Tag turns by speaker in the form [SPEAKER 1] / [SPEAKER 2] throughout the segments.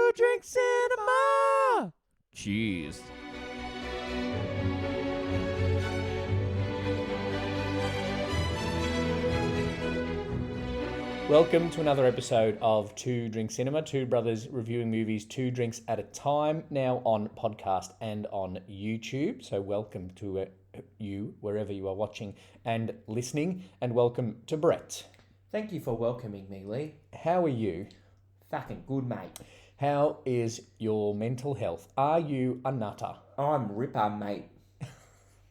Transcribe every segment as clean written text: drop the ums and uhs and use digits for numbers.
[SPEAKER 1] Two Drink Cinema! Cheers. Welcome to another episode of Two Drink Cinema, two brothers reviewing movies 2 drinks at a time, now on podcast and on YouTube. So welcome to you, wherever you are watching and listening, and welcome to Brett.
[SPEAKER 2] Thank you for welcoming me, Lee.
[SPEAKER 1] How are you?
[SPEAKER 2] Fucking good, mate.
[SPEAKER 1] How is your mental health? Are you a nutter?
[SPEAKER 2] I'm Ripper, mate.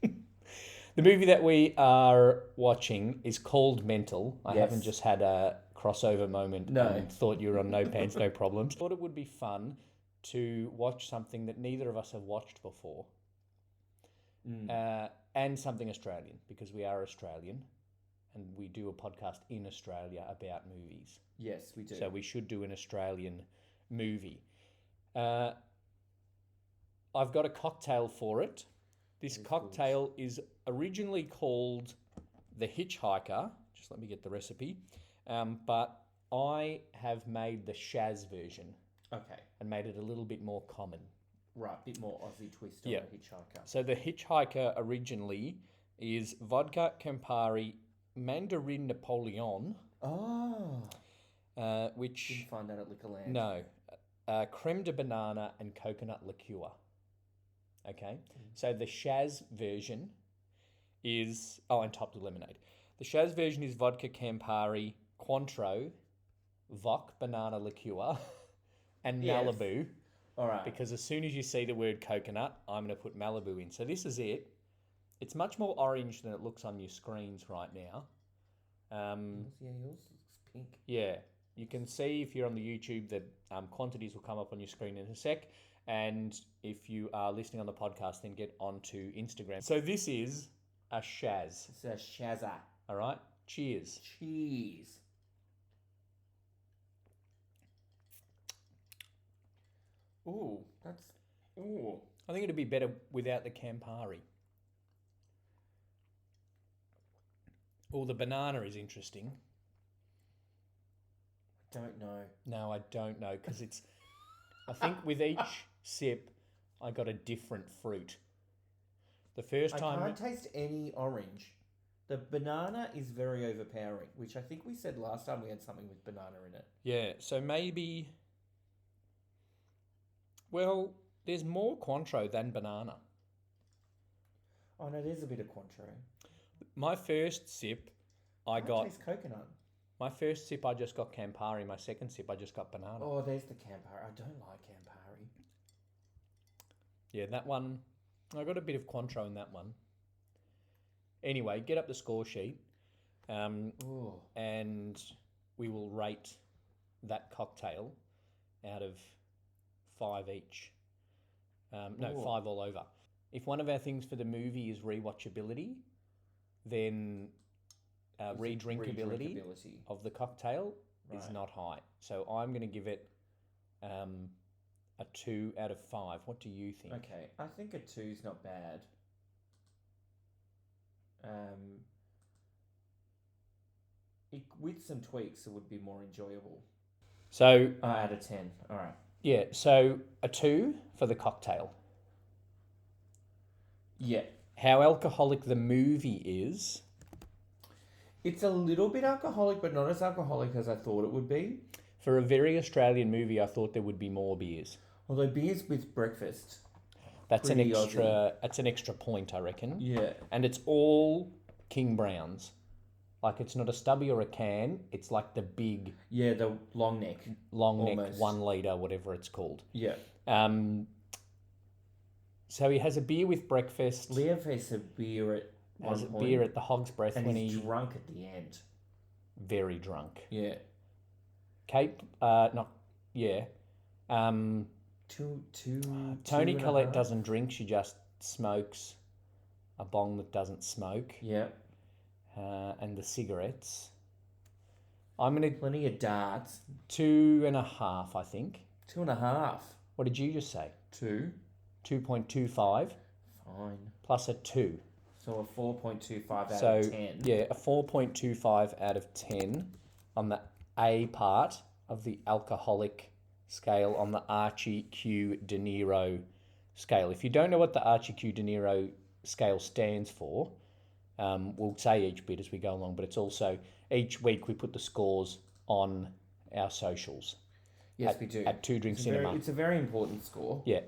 [SPEAKER 1] The movie that we are watching is called Mental. I haven't just had a crossover moment and thought you were on No Pants, No Problems. Thought it would be fun to watch something that neither of us have watched before. And something Australian, because we are Australian and we do a podcast in Australia about movies.
[SPEAKER 2] Yes, we do.
[SPEAKER 1] So we should do an Australian movie. I've got a cocktail for it. This cocktail is originally called The Hitchhiker. Just let me get the recipe. But I have made the Shaz version.
[SPEAKER 2] Okay.
[SPEAKER 1] And made it a little bit more common.
[SPEAKER 2] Right, a bit more Aussie twist on the Hitchhiker.
[SPEAKER 1] So the Hitchhiker originally is vodka, Campari, Mandarin Napoleon.
[SPEAKER 2] Oh.
[SPEAKER 1] Which...
[SPEAKER 2] Didn't find that at Liquorland.
[SPEAKER 1] No. Creme de banana and coconut liqueur. Okay, so the Shaz version is... Oh, and topped with lemonade. The Shaz version is vodka, Campari, Cointreau, Voc banana liqueur, and Malibu.
[SPEAKER 2] All right.
[SPEAKER 1] Because as soon as you see the word coconut, I'm going to put Malibu in. So this is it. It's much more orange than it looks on your screens right now.
[SPEAKER 2] Yeah, yours looks pink.
[SPEAKER 1] Yeah. You can see if you're on the YouTube that quantities will come up on your screen in a sec. And if you are listening on the podcast, then get onto Instagram. So this is a Shaz.
[SPEAKER 2] It's a Shazza.
[SPEAKER 1] All right? Cheers.
[SPEAKER 2] Cheese. Ooh, that's... Ooh.
[SPEAKER 1] I think it'd be better without the Campari. Oh, the banana is interesting.
[SPEAKER 2] Don't know.
[SPEAKER 1] No, I don't know, because it's... I think with each sip, I got a different fruit. The first time...
[SPEAKER 2] I can't taste any orange. The banana is very overpowering, which I think we said last time we had something with banana in it.
[SPEAKER 1] Yeah, so maybe... Well, there's more Cointreau than banana.
[SPEAKER 2] Oh, no, there's a bit of Cointreau.
[SPEAKER 1] My first sip, I
[SPEAKER 2] taste coconut.
[SPEAKER 1] My first sip, I just got Campari. My second sip, I just got banana.
[SPEAKER 2] Oh, there's the Campari. I don't like Campari.
[SPEAKER 1] Yeah, that one, I got a bit of Cointreau in that one. Anyway, get up the score sheet, and we will rate that cocktail out of 5 each. 5 all over. If one of our things for the movie is rewatchability, then redrinkability of the cocktail is not high. So I'm going to give it a 2 out of 5. What do you think?
[SPEAKER 2] Okay, I think a 2 is not bad. With some tweaks, it would be more enjoyable.
[SPEAKER 1] So
[SPEAKER 2] out of 10. All right.
[SPEAKER 1] Yeah, so a 2 for the cocktail.
[SPEAKER 2] Yeah.
[SPEAKER 1] How alcoholic the movie is.
[SPEAKER 2] It's a little bit alcoholic, but not as alcoholic as I thought it would be.
[SPEAKER 1] For a very Australian movie, I thought there would be more beers.
[SPEAKER 2] Although beers with breakfast.
[SPEAKER 1] That's an extra Aussie. That's an extra point, I reckon.
[SPEAKER 2] Yeah.
[SPEAKER 1] And it's all King Browns. Like, it's not a stubby or a can. It's like the big...
[SPEAKER 2] Yeah, the long neck.
[SPEAKER 1] Long neck, 1 litre, whatever it's called.
[SPEAKER 2] Yeah.
[SPEAKER 1] So he has a beer with breakfast.
[SPEAKER 2] Liev has a beer at one point.
[SPEAKER 1] Beer at the Hog's Breath
[SPEAKER 2] and
[SPEAKER 1] when
[SPEAKER 2] he's drunk at the end.
[SPEAKER 1] Very drunk.
[SPEAKER 2] Yeah.
[SPEAKER 1] Kate, Toni Collette doesn't drink. She just smokes a bong that doesn't smoke.
[SPEAKER 2] Yeah.
[SPEAKER 1] And the cigarettes. I'm going to...
[SPEAKER 2] Plenty of darts.
[SPEAKER 1] 2.5, I think.
[SPEAKER 2] 2.5.
[SPEAKER 1] What did you just say?
[SPEAKER 2] 2.
[SPEAKER 1] 2.25.
[SPEAKER 2] Fine.
[SPEAKER 1] Plus a 2.
[SPEAKER 2] So a 4.25 out of 10.
[SPEAKER 1] Yeah, a 4.25 out of 10 on the A part of the alcoholic scale on the Archie Q De Niro scale. If you don't know what the Archie Q De Niro scale stands for, we'll say each bit as we go along, but it's also each week we put the scores on our socials.
[SPEAKER 2] Yes, we do.
[SPEAKER 1] At Two Drink Cinema.
[SPEAKER 2] It's a very important score.
[SPEAKER 1] Yeah.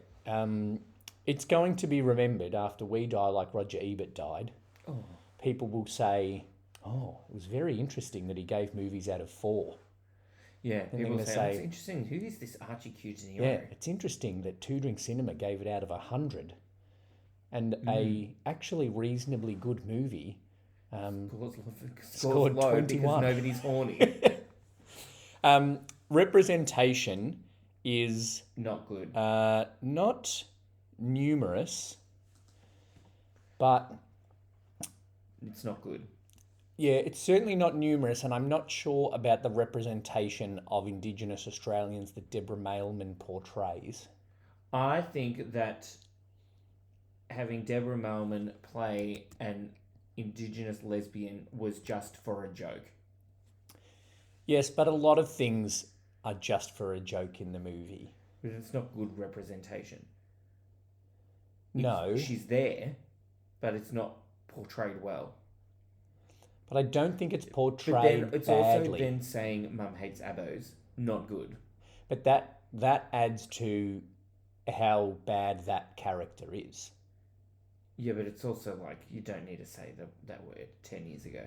[SPEAKER 1] It's going to be remembered after we die like Roger Ebert died.
[SPEAKER 2] Oh.
[SPEAKER 1] People will say, oh, it was very interesting that he gave movies out of 4.
[SPEAKER 2] Yeah,
[SPEAKER 1] And
[SPEAKER 2] people
[SPEAKER 1] they're
[SPEAKER 2] say,
[SPEAKER 1] gonna
[SPEAKER 2] it's
[SPEAKER 1] say-
[SPEAKER 2] interesting. Who is this Archie Q De Niro?
[SPEAKER 1] Yeah, it's interesting that Two Drink Cinema gave it out of 100. And a actually reasonably good movie
[SPEAKER 2] Scored low
[SPEAKER 1] 21.
[SPEAKER 2] because nobody's horny.
[SPEAKER 1] Representation is
[SPEAKER 2] Not good.
[SPEAKER 1] not numerous, but
[SPEAKER 2] It's not good.
[SPEAKER 1] yeah, it's certainly not numerous, and I'm not sure about the representation of Indigenous Australians that Deborah Mailman portrays.
[SPEAKER 2] I think that having Deborah Mailman play an Indigenous lesbian was just for a joke.
[SPEAKER 1] Yes, but a lot of things are just for a joke in the movie.
[SPEAKER 2] But it's not good representation.
[SPEAKER 1] No,
[SPEAKER 2] She's there, but it's not portrayed well.
[SPEAKER 1] but I don't think it's
[SPEAKER 2] But
[SPEAKER 1] portrayed
[SPEAKER 2] then it's
[SPEAKER 1] badly.
[SPEAKER 2] also then saying mum hates abos. Not good.
[SPEAKER 1] But that adds to how bad that character is.
[SPEAKER 2] Yeah, but it's also like you don't need to say that word 10 years ago.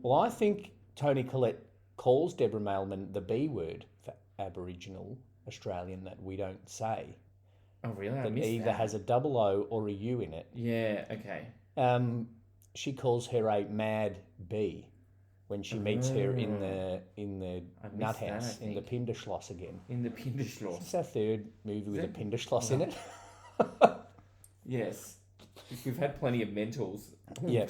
[SPEAKER 1] Well, I think Toni Collette calls Deborah Mailman the B word for Aboriginal Australian that we don't say.
[SPEAKER 2] Oh, really? I
[SPEAKER 1] That
[SPEAKER 2] missed
[SPEAKER 1] either
[SPEAKER 2] that.
[SPEAKER 1] has a double O or a U in it.
[SPEAKER 2] Yeah, okay.
[SPEAKER 1] She calls her a mad bee when she meets her in the
[SPEAKER 2] I missed
[SPEAKER 1] nut
[SPEAKER 2] that,
[SPEAKER 1] house
[SPEAKER 2] I
[SPEAKER 1] in the
[SPEAKER 2] think.
[SPEAKER 1] Pinderschloss again.
[SPEAKER 2] In the Pinderschloss.
[SPEAKER 1] It's our third movie with a
[SPEAKER 2] it?
[SPEAKER 1] Pinderschloss in it.
[SPEAKER 2] Yes. We've had plenty of mentals.
[SPEAKER 1] Yeah.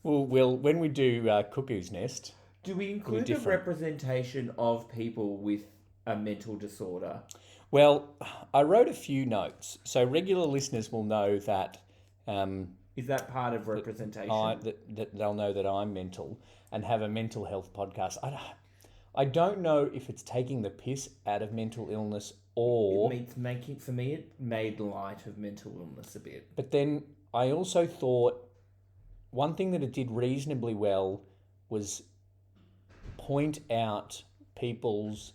[SPEAKER 1] Well, when we do Cuckoo's Nest,
[SPEAKER 2] Do we include the
[SPEAKER 1] different.
[SPEAKER 2] representation of people with a mental disorder?
[SPEAKER 1] well, I wrote a few notes, so regular listeners will know that
[SPEAKER 2] Is that part of representation?
[SPEAKER 1] that they'll know that I'm mental and have a mental health podcast. I don't know if it's taking the piss out of mental illness or...
[SPEAKER 2] It made light of mental illness a bit.
[SPEAKER 1] But then I also thought one thing that it did reasonably well was point out people's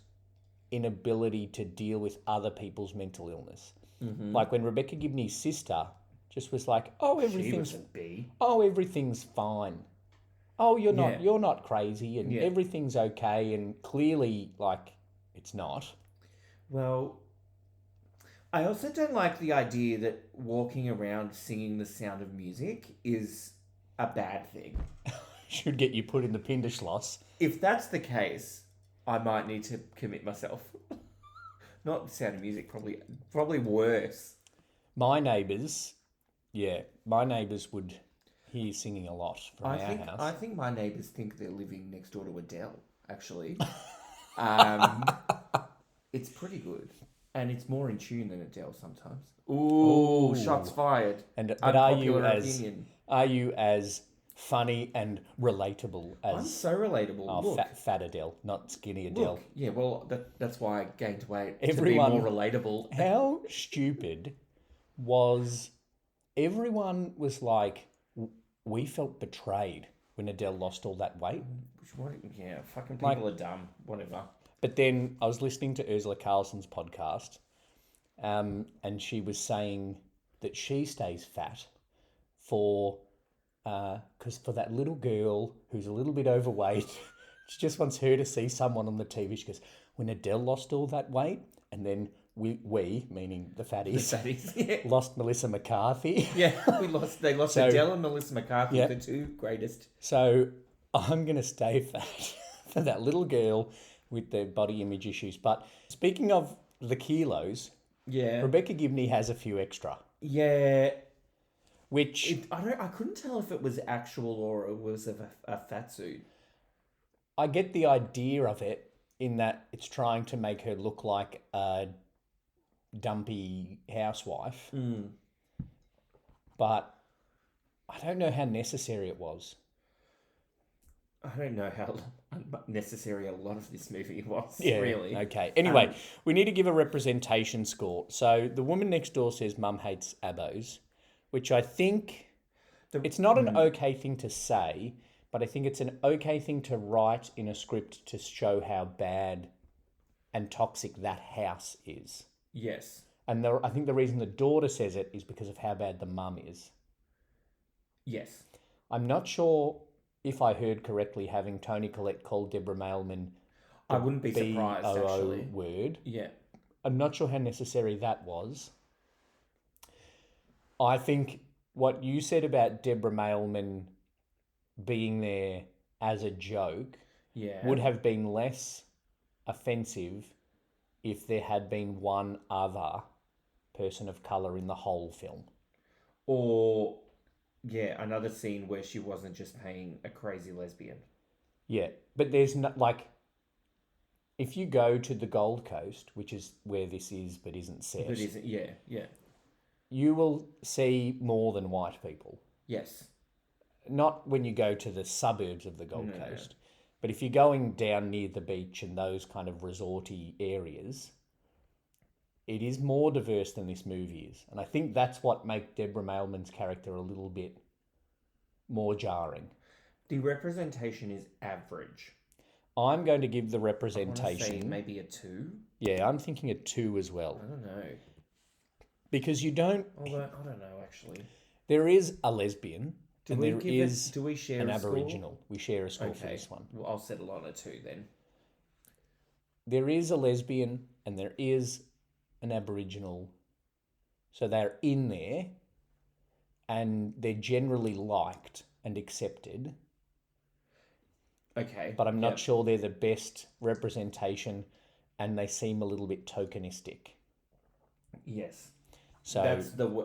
[SPEAKER 1] inability to deal with other people's mental illness.
[SPEAKER 2] Mm-hmm.
[SPEAKER 1] Like when Rebecca Gibney's sister just was like, "Oh,
[SPEAKER 2] She
[SPEAKER 1] everything's
[SPEAKER 2] was a bee.
[SPEAKER 1] everything's fine. Oh, you're not crazy, and everything's okay." And clearly, like, it's not.
[SPEAKER 2] Well, I also don't like the idea that walking around singing The Sound of Music is a bad thing.
[SPEAKER 1] Should get you put in the Pinderschloss.
[SPEAKER 2] If that's the case, I might need to commit myself. Not The Sound of Music, probably worse.
[SPEAKER 1] My neighbours would hear you singing a lot from our house.
[SPEAKER 2] I think my neighbours think they're living next door to Adele, actually. It's pretty good. And it's more in tune than Adele sometimes. Ooh, shots fired.
[SPEAKER 1] But
[SPEAKER 2] Unpopular opinion.
[SPEAKER 1] are you as funny and relatable
[SPEAKER 2] I'm
[SPEAKER 1] as
[SPEAKER 2] so relatable. Look,
[SPEAKER 1] fat Adele, not skinny Adele?
[SPEAKER 2] look. Yeah, well, that's why I gained weight.
[SPEAKER 1] Everyone-
[SPEAKER 2] to be more relatable.
[SPEAKER 1] How stupid was everyone? Was like, we felt betrayed when Adele lost all that weight.
[SPEAKER 2] Yeah, fucking people are dumb. Whatever.
[SPEAKER 1] But then I was listening to Ursula Carlson's podcast, and she was saying that she stays fat because for that little girl who's a little bit overweight, she just wants her to see someone on the TV. She goes, when Adele lost all that weight, and then we meaning the fatties,
[SPEAKER 2] Yeah.
[SPEAKER 1] lost Melissa McCarthy.
[SPEAKER 2] Yeah, they lost Adele and Melissa McCarthy,
[SPEAKER 1] Yep.
[SPEAKER 2] the two greatest.
[SPEAKER 1] So I'm going to stay fat for that little girl with the body image issues. But speaking of the kilos,
[SPEAKER 2] Yeah.
[SPEAKER 1] Rebecca Gibney has a few extra,
[SPEAKER 2] Yeah.
[SPEAKER 1] which
[SPEAKER 2] I couldn't tell if it was actual or it was a fat suit.
[SPEAKER 1] I get the idea of it in that it's trying to make her look like a dumpy housewife.
[SPEAKER 2] Mm.
[SPEAKER 1] But I don't know how necessary it was.
[SPEAKER 2] I don't know unnecessary a lot of this movie was.
[SPEAKER 1] Yeah,
[SPEAKER 2] Really.
[SPEAKER 1] okay. Anyway, we need to give a representation score. So the woman next door says mum hates abos, which I think it's not an okay thing to say, but I think it's an okay thing to write in a script to show how bad and toxic that house is.
[SPEAKER 2] Yes.
[SPEAKER 1] And I think the reason the daughter says it is because of how bad the mum is.
[SPEAKER 2] Yes.
[SPEAKER 1] I'm not sure if I heard correctly having Toni Collette called Deborah Mailman
[SPEAKER 2] I wouldn't be surprised, actually.
[SPEAKER 1] word.
[SPEAKER 2] Yeah.
[SPEAKER 1] I'm not sure how necessary that was. I think what you said about Deborah Mailman being there as a joke would have been less offensive if there had been one other person of colour in the whole film.
[SPEAKER 2] Or, yeah, another scene where she wasn't just playing a crazy lesbian.
[SPEAKER 1] Yeah, but there's no, like, if you go to the Gold Coast, which is where this is but isn't set,
[SPEAKER 2] But isn't, yeah.
[SPEAKER 1] you will see more than white people.
[SPEAKER 2] Yes.
[SPEAKER 1] Not when you go to the suburbs of the Gold Coast, but if you're going down near the beach and those kind of resorty areas, it is more diverse than this movie is. And I think that's what makes Deborah Mailman's character a little bit more jarring.
[SPEAKER 2] The representation is average.
[SPEAKER 1] I'm going to give the
[SPEAKER 2] I
[SPEAKER 1] representation...
[SPEAKER 2] want to say maybe a 2.
[SPEAKER 1] Yeah, I'm thinking a 2 as well.
[SPEAKER 2] I don't know.
[SPEAKER 1] Because you don't...
[SPEAKER 2] Although, I don't know, actually.
[SPEAKER 1] There is a lesbian...
[SPEAKER 2] Do we share
[SPEAKER 1] an
[SPEAKER 2] a
[SPEAKER 1] Aboriginal.
[SPEAKER 2] Score?
[SPEAKER 1] We share a score for this one.
[SPEAKER 2] Well, I'll settle on a 2 then.
[SPEAKER 1] There is a lesbian and there is an Aboriginal. So they're in there and they're generally liked and accepted.
[SPEAKER 2] Okay.
[SPEAKER 1] But I'm not sure they're the best representation and they seem a little bit tokenistic.
[SPEAKER 2] Yes.
[SPEAKER 1] So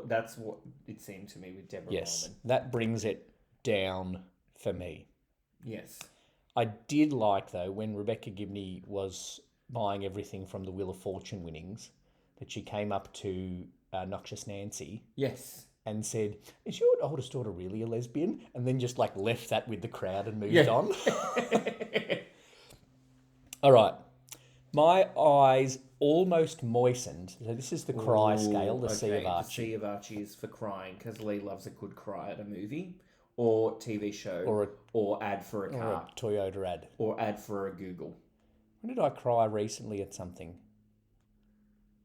[SPEAKER 2] that's what it seemed to me with Deborah Mailman.
[SPEAKER 1] That brings it down for me.
[SPEAKER 2] Yes.
[SPEAKER 1] I did like, though, when Rebecca Gibney was buying everything from the Wheel of Fortune winnings, that she came up to Noxious Nancy.
[SPEAKER 2] Yes.
[SPEAKER 1] And said, is your oldest daughter really a lesbian? And then just like left that with the crowd and moved on. All right. My eyes almost moistened. So this is the cry scale, the Sea of Archie.
[SPEAKER 2] The Sea of Archie is for crying because Lee loves a good cry at a movie or TV show or ad for a car.
[SPEAKER 1] Or a Toyota ad.
[SPEAKER 2] Or ad for a Google.
[SPEAKER 1] When did I cry recently at something?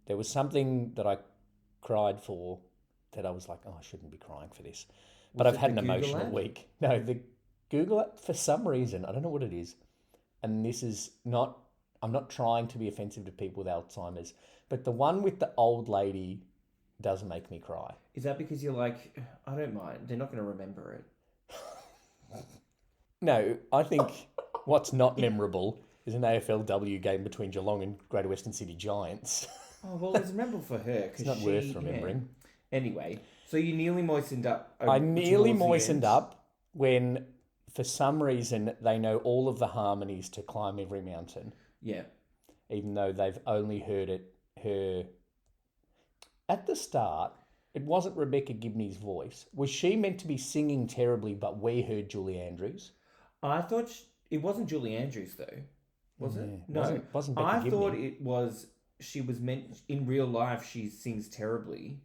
[SPEAKER 1] There was something that I cried for that I was like, oh, I shouldn't be crying for this. But I've had an emotional week. No, the Google app, for some reason, I don't know what it is. And this is not... I'm not trying to be offensive to people with Alzheimer's, but the one with the old lady does make me cry.
[SPEAKER 2] Is that because you're like, I don't mind, they're not going to remember it?
[SPEAKER 1] No, I think what's not memorable is an AFLW game between Geelong and Greater Western City Giants.
[SPEAKER 2] Oh, well, it's memorable for her.
[SPEAKER 1] It's not worth remembering.
[SPEAKER 2] Yeah. Anyway, so you nearly moistened up.
[SPEAKER 1] I nearly moistened up when, for some reason, they know all of the harmonies to Climb Every Mountain.
[SPEAKER 2] Yeah.
[SPEAKER 1] Even though they've only heard her... At the start, it wasn't Rebecca Gibney's voice. Was she meant to be singing terribly, but we heard Julie Andrews?
[SPEAKER 2] I thought... It wasn't Julie Andrews, though. Was it? No.
[SPEAKER 1] Wasn't Becca Gibney.
[SPEAKER 2] Thought it was... She was meant... In real life, she sings terribly,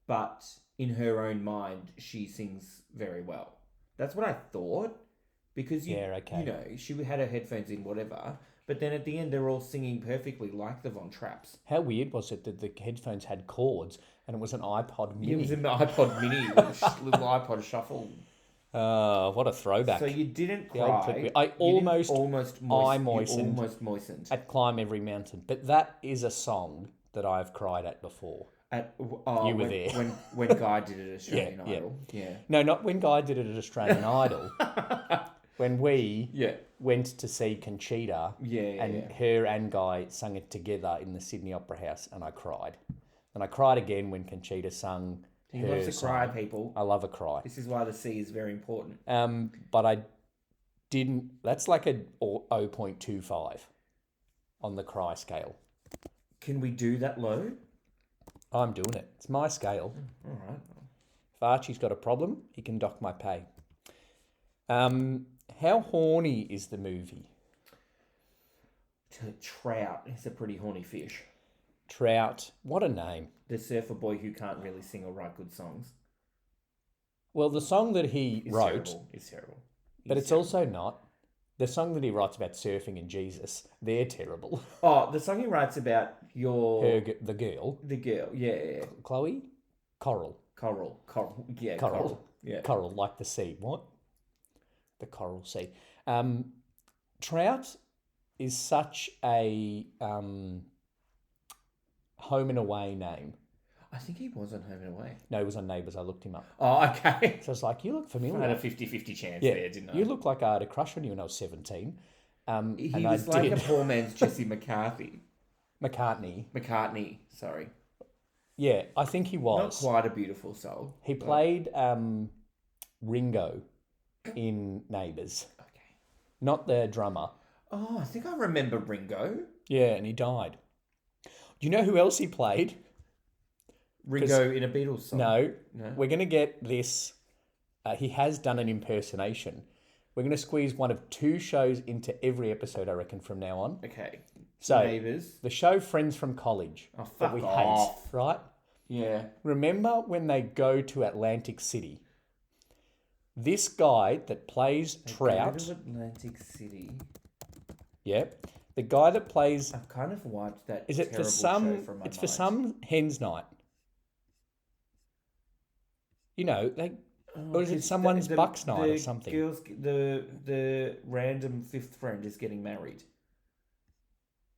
[SPEAKER 2] but in her own mind, she sings very well. That's what I thought. Because, you know, she had her headphones in, whatever... But then at the end, they're all singing perfectly like the Von Trapps.
[SPEAKER 1] How weird was it that the headphones had cords and it was an iPod Mini?
[SPEAKER 2] It was an iPod Mini, little iPod Shuffle.
[SPEAKER 1] What a throwback.
[SPEAKER 2] So you didn't cry.
[SPEAKER 1] I almost
[SPEAKER 2] moistened
[SPEAKER 1] at Climb Every Mountain. But that is a song that I've cried at before. You were there.
[SPEAKER 2] When Guy did it at Australian Idol. Yeah.
[SPEAKER 1] No, not when Guy did it at Australian Idol. When we went to see Conchita and her and Guy sung it together in the Sydney Opera House and I cried. And I cried again when Conchita sung
[SPEAKER 2] He loves to cry, people.
[SPEAKER 1] I love a cry.
[SPEAKER 2] This is why the sea is very important.
[SPEAKER 1] But I didn't... That's like a 0.25 on the cry scale.
[SPEAKER 2] Can we do that low?
[SPEAKER 1] I'm doing it. It's my scale.
[SPEAKER 2] All right.
[SPEAKER 1] If Archie's got a problem, he can dock my pay. How horny is the movie?
[SPEAKER 2] Trout is a pretty horny fish.
[SPEAKER 1] Trout. What a name.
[SPEAKER 2] The surfer boy who can't really sing or write good songs.
[SPEAKER 1] Well, the song that he wrote...
[SPEAKER 2] It's terrible.
[SPEAKER 1] But it's also not. The song that he writes about surfing and Jesus, they're terrible.
[SPEAKER 2] Oh, the song he writes about
[SPEAKER 1] the girl.
[SPEAKER 2] The girl, yeah.
[SPEAKER 1] Chloe? Coral.
[SPEAKER 2] Yeah,
[SPEAKER 1] Coral.
[SPEAKER 2] Coral. Yeah.
[SPEAKER 1] Coral, like the sea. What? The coral sea. Trout is such a home and away name.
[SPEAKER 2] I think he was on Home and Away.
[SPEAKER 1] No, he was on Neighbours. I looked him up.
[SPEAKER 2] Oh, okay.
[SPEAKER 1] So it's like, you look familiar.
[SPEAKER 2] I had a 50-50 chance there, didn't I?
[SPEAKER 1] You look like I had a crush on you when I was 17.
[SPEAKER 2] He was like a poor man's Jesse McCarthy. McCartney, sorry.
[SPEAKER 1] Yeah, I think he was.
[SPEAKER 2] Not quite a beautiful soul.
[SPEAKER 1] He played Ringo in Neighbours.
[SPEAKER 2] Okay.
[SPEAKER 1] Not the drummer.
[SPEAKER 2] Oh, I think I remember Ringo.
[SPEAKER 1] Yeah, and he died. Do you know who else he played?
[SPEAKER 2] Ringo in a Beatles song?
[SPEAKER 1] No. We're going to get this. He has done an impersonation. We're going to squeeze one of 2 shows into every episode, I reckon, from now on.
[SPEAKER 2] Okay.
[SPEAKER 1] So,
[SPEAKER 2] Neighbours.
[SPEAKER 1] The show Friends from College.
[SPEAKER 2] Oh, fuck
[SPEAKER 1] that we
[SPEAKER 2] off.
[SPEAKER 1] hate, right?
[SPEAKER 2] Yeah.
[SPEAKER 1] Remember when they go to Atlantic City? This guy that plays Trout...
[SPEAKER 2] Go to Atlantic City.
[SPEAKER 1] Yeah. The guy that plays...
[SPEAKER 2] I've kind of wiped that
[SPEAKER 1] Is it
[SPEAKER 2] terrible
[SPEAKER 1] for some...
[SPEAKER 2] show from my
[SPEAKER 1] It's
[SPEAKER 2] mind.
[SPEAKER 1] for some hen's night. You know, they... Or is it someone's bucks night or something?
[SPEAKER 2] The random 5th friend is getting married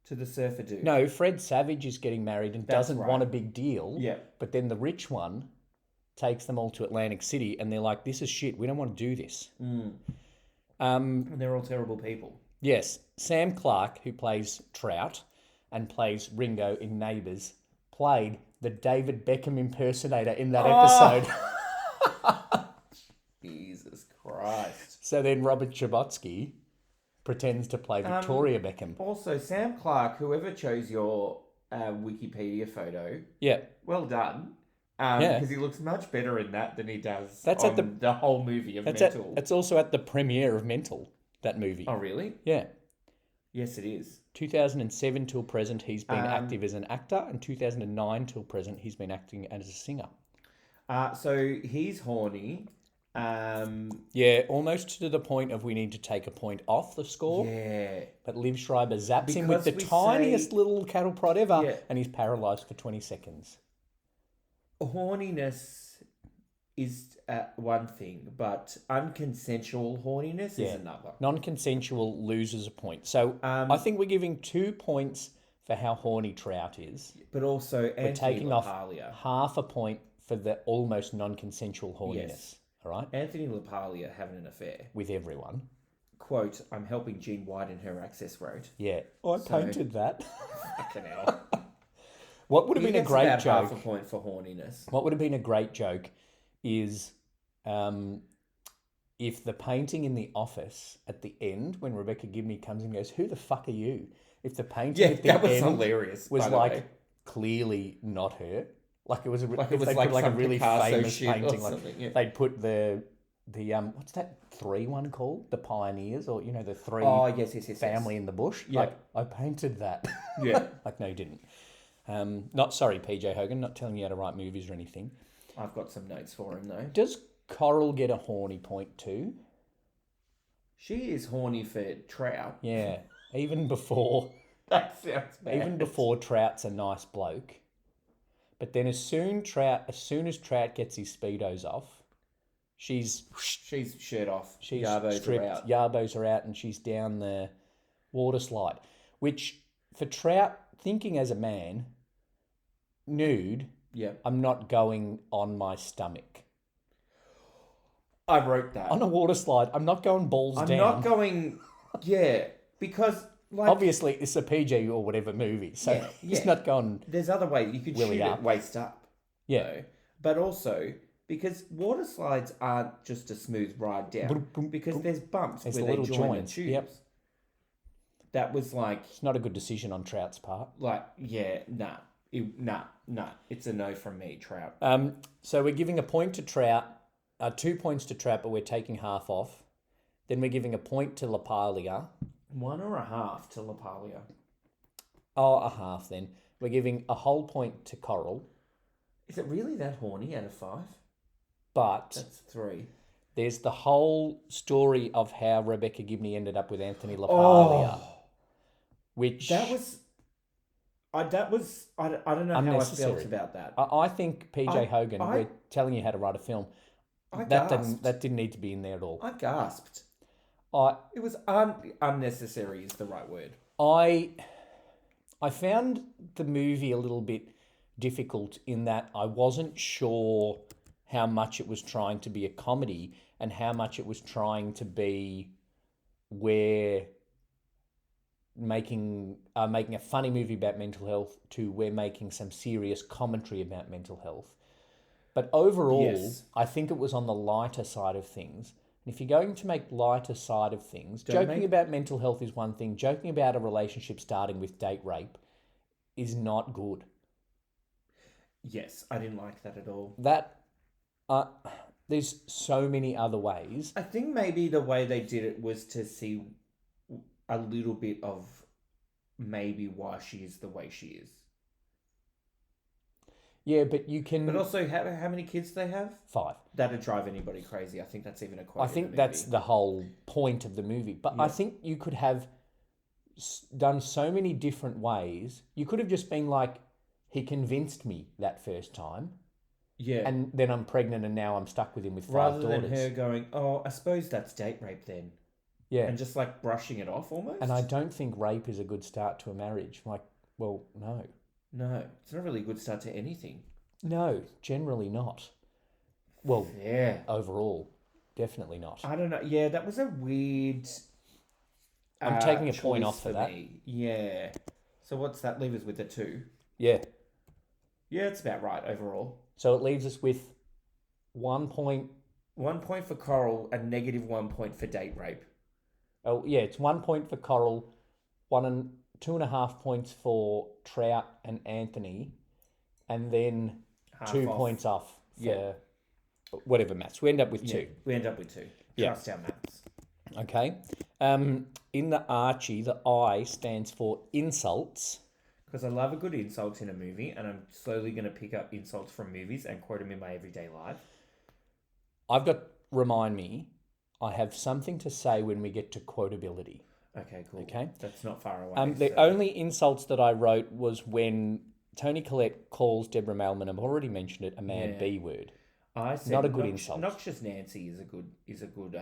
[SPEAKER 2] to the surfer dude.
[SPEAKER 1] No, Fred Savage is getting married and doesn't want a big deal.
[SPEAKER 2] Yeah.
[SPEAKER 1] But then the rich one takes them all to Atlantic City and they're like, this is shit. We don't want to do this.
[SPEAKER 2] And they're all terrible people.
[SPEAKER 1] Yes. Sam Clark, who plays Trout and plays Ringo in Neighbours, played the David Beckham impersonator in that episode.
[SPEAKER 2] Jesus Christ.
[SPEAKER 1] So then Robert Chabotsky pretends to play Victoria Beckham.
[SPEAKER 2] Also, Sam Clark, whoever chose your Wikipedia photo,
[SPEAKER 1] yeah,
[SPEAKER 2] well done. Because he looks much better in that than he does the whole movie of Mental.
[SPEAKER 1] It's also at the premiere of Mental, that movie.
[SPEAKER 2] Oh, really?
[SPEAKER 1] Yeah.
[SPEAKER 2] Yes, it is.
[SPEAKER 1] 2007 till present, he's been active as an actor, and 2009 till present, he's been acting as a singer.
[SPEAKER 2] So he's horny.
[SPEAKER 1] Yeah, almost to the point of we need to take a point off the score.
[SPEAKER 2] Yeah.
[SPEAKER 1] But Liev Schreiber zaps him with the tiniest little cattle prod ever, and he's paralysed for 20 seconds.
[SPEAKER 2] Horniness is one thing, but unconsensual horniness is another.
[SPEAKER 1] Non-consensual loses a point. So I think we're giving 2 points for how horny Trout is.
[SPEAKER 2] But also
[SPEAKER 1] we're taking off half a point for the almost non-consensual horniness. Yes. All right?
[SPEAKER 2] Anthony LaPaglia having an affair.
[SPEAKER 1] With everyone.
[SPEAKER 2] Quote, I'm helping Jean widen her access road.
[SPEAKER 1] Yeah. I painted that.
[SPEAKER 2] Fucking hell.
[SPEAKER 1] What would have been a great joke...
[SPEAKER 2] half a point for horniness.
[SPEAKER 1] What would have been a great joke is if the painting in the office at the end, when Rebecca Gibney comes and goes, who the fuck are you? If the painting at the end
[SPEAKER 2] hilarious,
[SPEAKER 1] was like clearly not her. Like it was a really famous painting. Like they'd put the what's that 3 one called? The Pioneers, or the 3 family in the bush. Yeah. Like I painted that.
[SPEAKER 2] Yeah.
[SPEAKER 1] Like no, you didn't. Not sorry, PJ Hogan, not telling you how to write movies or anything.
[SPEAKER 2] I've got some notes for him though.
[SPEAKER 1] Does Coral get a horny point too?
[SPEAKER 2] She is horny for Trout.
[SPEAKER 1] Yeah. Even before
[SPEAKER 2] that sounds bad.
[SPEAKER 1] Even before Trout's a nice bloke. But then as soon as Trout gets his Speedos off, she's
[SPEAKER 2] shirt off.
[SPEAKER 1] She's
[SPEAKER 2] Yarbos
[SPEAKER 1] stripped.
[SPEAKER 2] are out.
[SPEAKER 1] Yarbos are out and she's down the water slide. Which, for Trout, thinking as a man, nude, I'm not going on my stomach.
[SPEAKER 2] I wrote that.
[SPEAKER 1] On a water slide, I'm not going balls down.
[SPEAKER 2] I'm not going, because... Like,
[SPEAKER 1] obviously, it's a PG or whatever movie, so it's not going.
[SPEAKER 2] There's other ways you could shoot it waist up.
[SPEAKER 1] Yeah,
[SPEAKER 2] but also because water slides aren't just a smooth ride down because there's bumps
[SPEAKER 1] there's
[SPEAKER 2] where
[SPEAKER 1] little
[SPEAKER 2] they join
[SPEAKER 1] joints.
[SPEAKER 2] the tubes.
[SPEAKER 1] Yep.
[SPEAKER 2] That was like
[SPEAKER 1] it's not a good decision on Trout's part.
[SPEAKER 2] Like nah, it's a no from me, Trout.
[SPEAKER 1] So we're giving a point to Trout, 2 points to Trout, but we're taking half off. Then we're giving a point to LaPaglia.
[SPEAKER 2] 1.5 to LaPaglia.
[SPEAKER 1] Oh, a half then. We're giving a whole point to Coral,
[SPEAKER 2] Is it really that horny out of 5?
[SPEAKER 1] but
[SPEAKER 2] That's 3.
[SPEAKER 1] there's the whole story of how Rebecca Gibney ended up with Anthony LaPaglia, which
[SPEAKER 2] that was. I don't know how I felt about that.
[SPEAKER 1] I think PJ Hogan, we're telling you how to write a film. That didn't need to be in there at all.
[SPEAKER 2] I gasped. It was unnecessary is the right word.
[SPEAKER 1] I found the movie a little bit difficult in that I wasn't sure how much it was trying to be a comedy and how much it was trying to be we're making a funny movie about mental health to we're making some serious commentary about mental health. But overall, yes. I think it was on the lighter side of things. And if you're going to make lighter side of things, joking about mental health is one thing. Joking about a relationship starting with date rape is not good.
[SPEAKER 2] Yes, I didn't like that at all.
[SPEAKER 1] There's so many other ways.
[SPEAKER 2] I think maybe the way they did it was to see a little bit of maybe why she is the way she is.
[SPEAKER 1] Yeah, but you can...
[SPEAKER 2] But also, how many kids do they have?
[SPEAKER 1] 5.
[SPEAKER 2] That'd drive anybody crazy. I think that's even a quote.
[SPEAKER 1] I think that's the whole point of the movie. But yeah. I think you could have done so many different ways. You could have just been like, he convinced me that first time.
[SPEAKER 2] Yeah.
[SPEAKER 1] And then I'm pregnant and now I'm stuck with him with 5 daughters.
[SPEAKER 2] Rather than her going, oh, I suppose that's date rape then.
[SPEAKER 1] Yeah.
[SPEAKER 2] And just like brushing it off almost.
[SPEAKER 1] And I don't think rape is a good start to a marriage. Like, well, no.
[SPEAKER 2] No, it's not really a good start to anything.
[SPEAKER 1] No, generally not. Well,
[SPEAKER 2] yeah.
[SPEAKER 1] Overall, definitely not.
[SPEAKER 2] I don't know. Yeah, that was a weird...
[SPEAKER 1] I'm taking a point off for that.
[SPEAKER 2] Me. Yeah. So what's that leave us with, a 2?
[SPEAKER 1] Yeah.
[SPEAKER 2] Yeah, it's about right overall.
[SPEAKER 1] So it leaves us with 1 point...
[SPEAKER 2] 1 point for Coral and negative 1 point for date rape.
[SPEAKER 1] Oh, yeah, it's 1 point for Coral, 2.5 points for Trout and Anthony, and then half 2 points off for whatever maths. We end up with 2.
[SPEAKER 2] We end up with 2. Trust our maths.
[SPEAKER 1] Okay. In the Archie, the I stands for insults.
[SPEAKER 2] Because I love a good insult in a movie, and I'm slowly going to pick up insults from movies and quote them in my everyday life.
[SPEAKER 1] I've got, remind me, I have something to say when we get to quotability.
[SPEAKER 2] Okay, cool.
[SPEAKER 1] Okay.
[SPEAKER 2] That's not far away.
[SPEAKER 1] The only insults that I wrote was when Toni Collette calls Deborah Mailman, I've already mentioned it, a mad B word.
[SPEAKER 2] I said
[SPEAKER 1] not a good insult.
[SPEAKER 2] Noxious Nancy is a good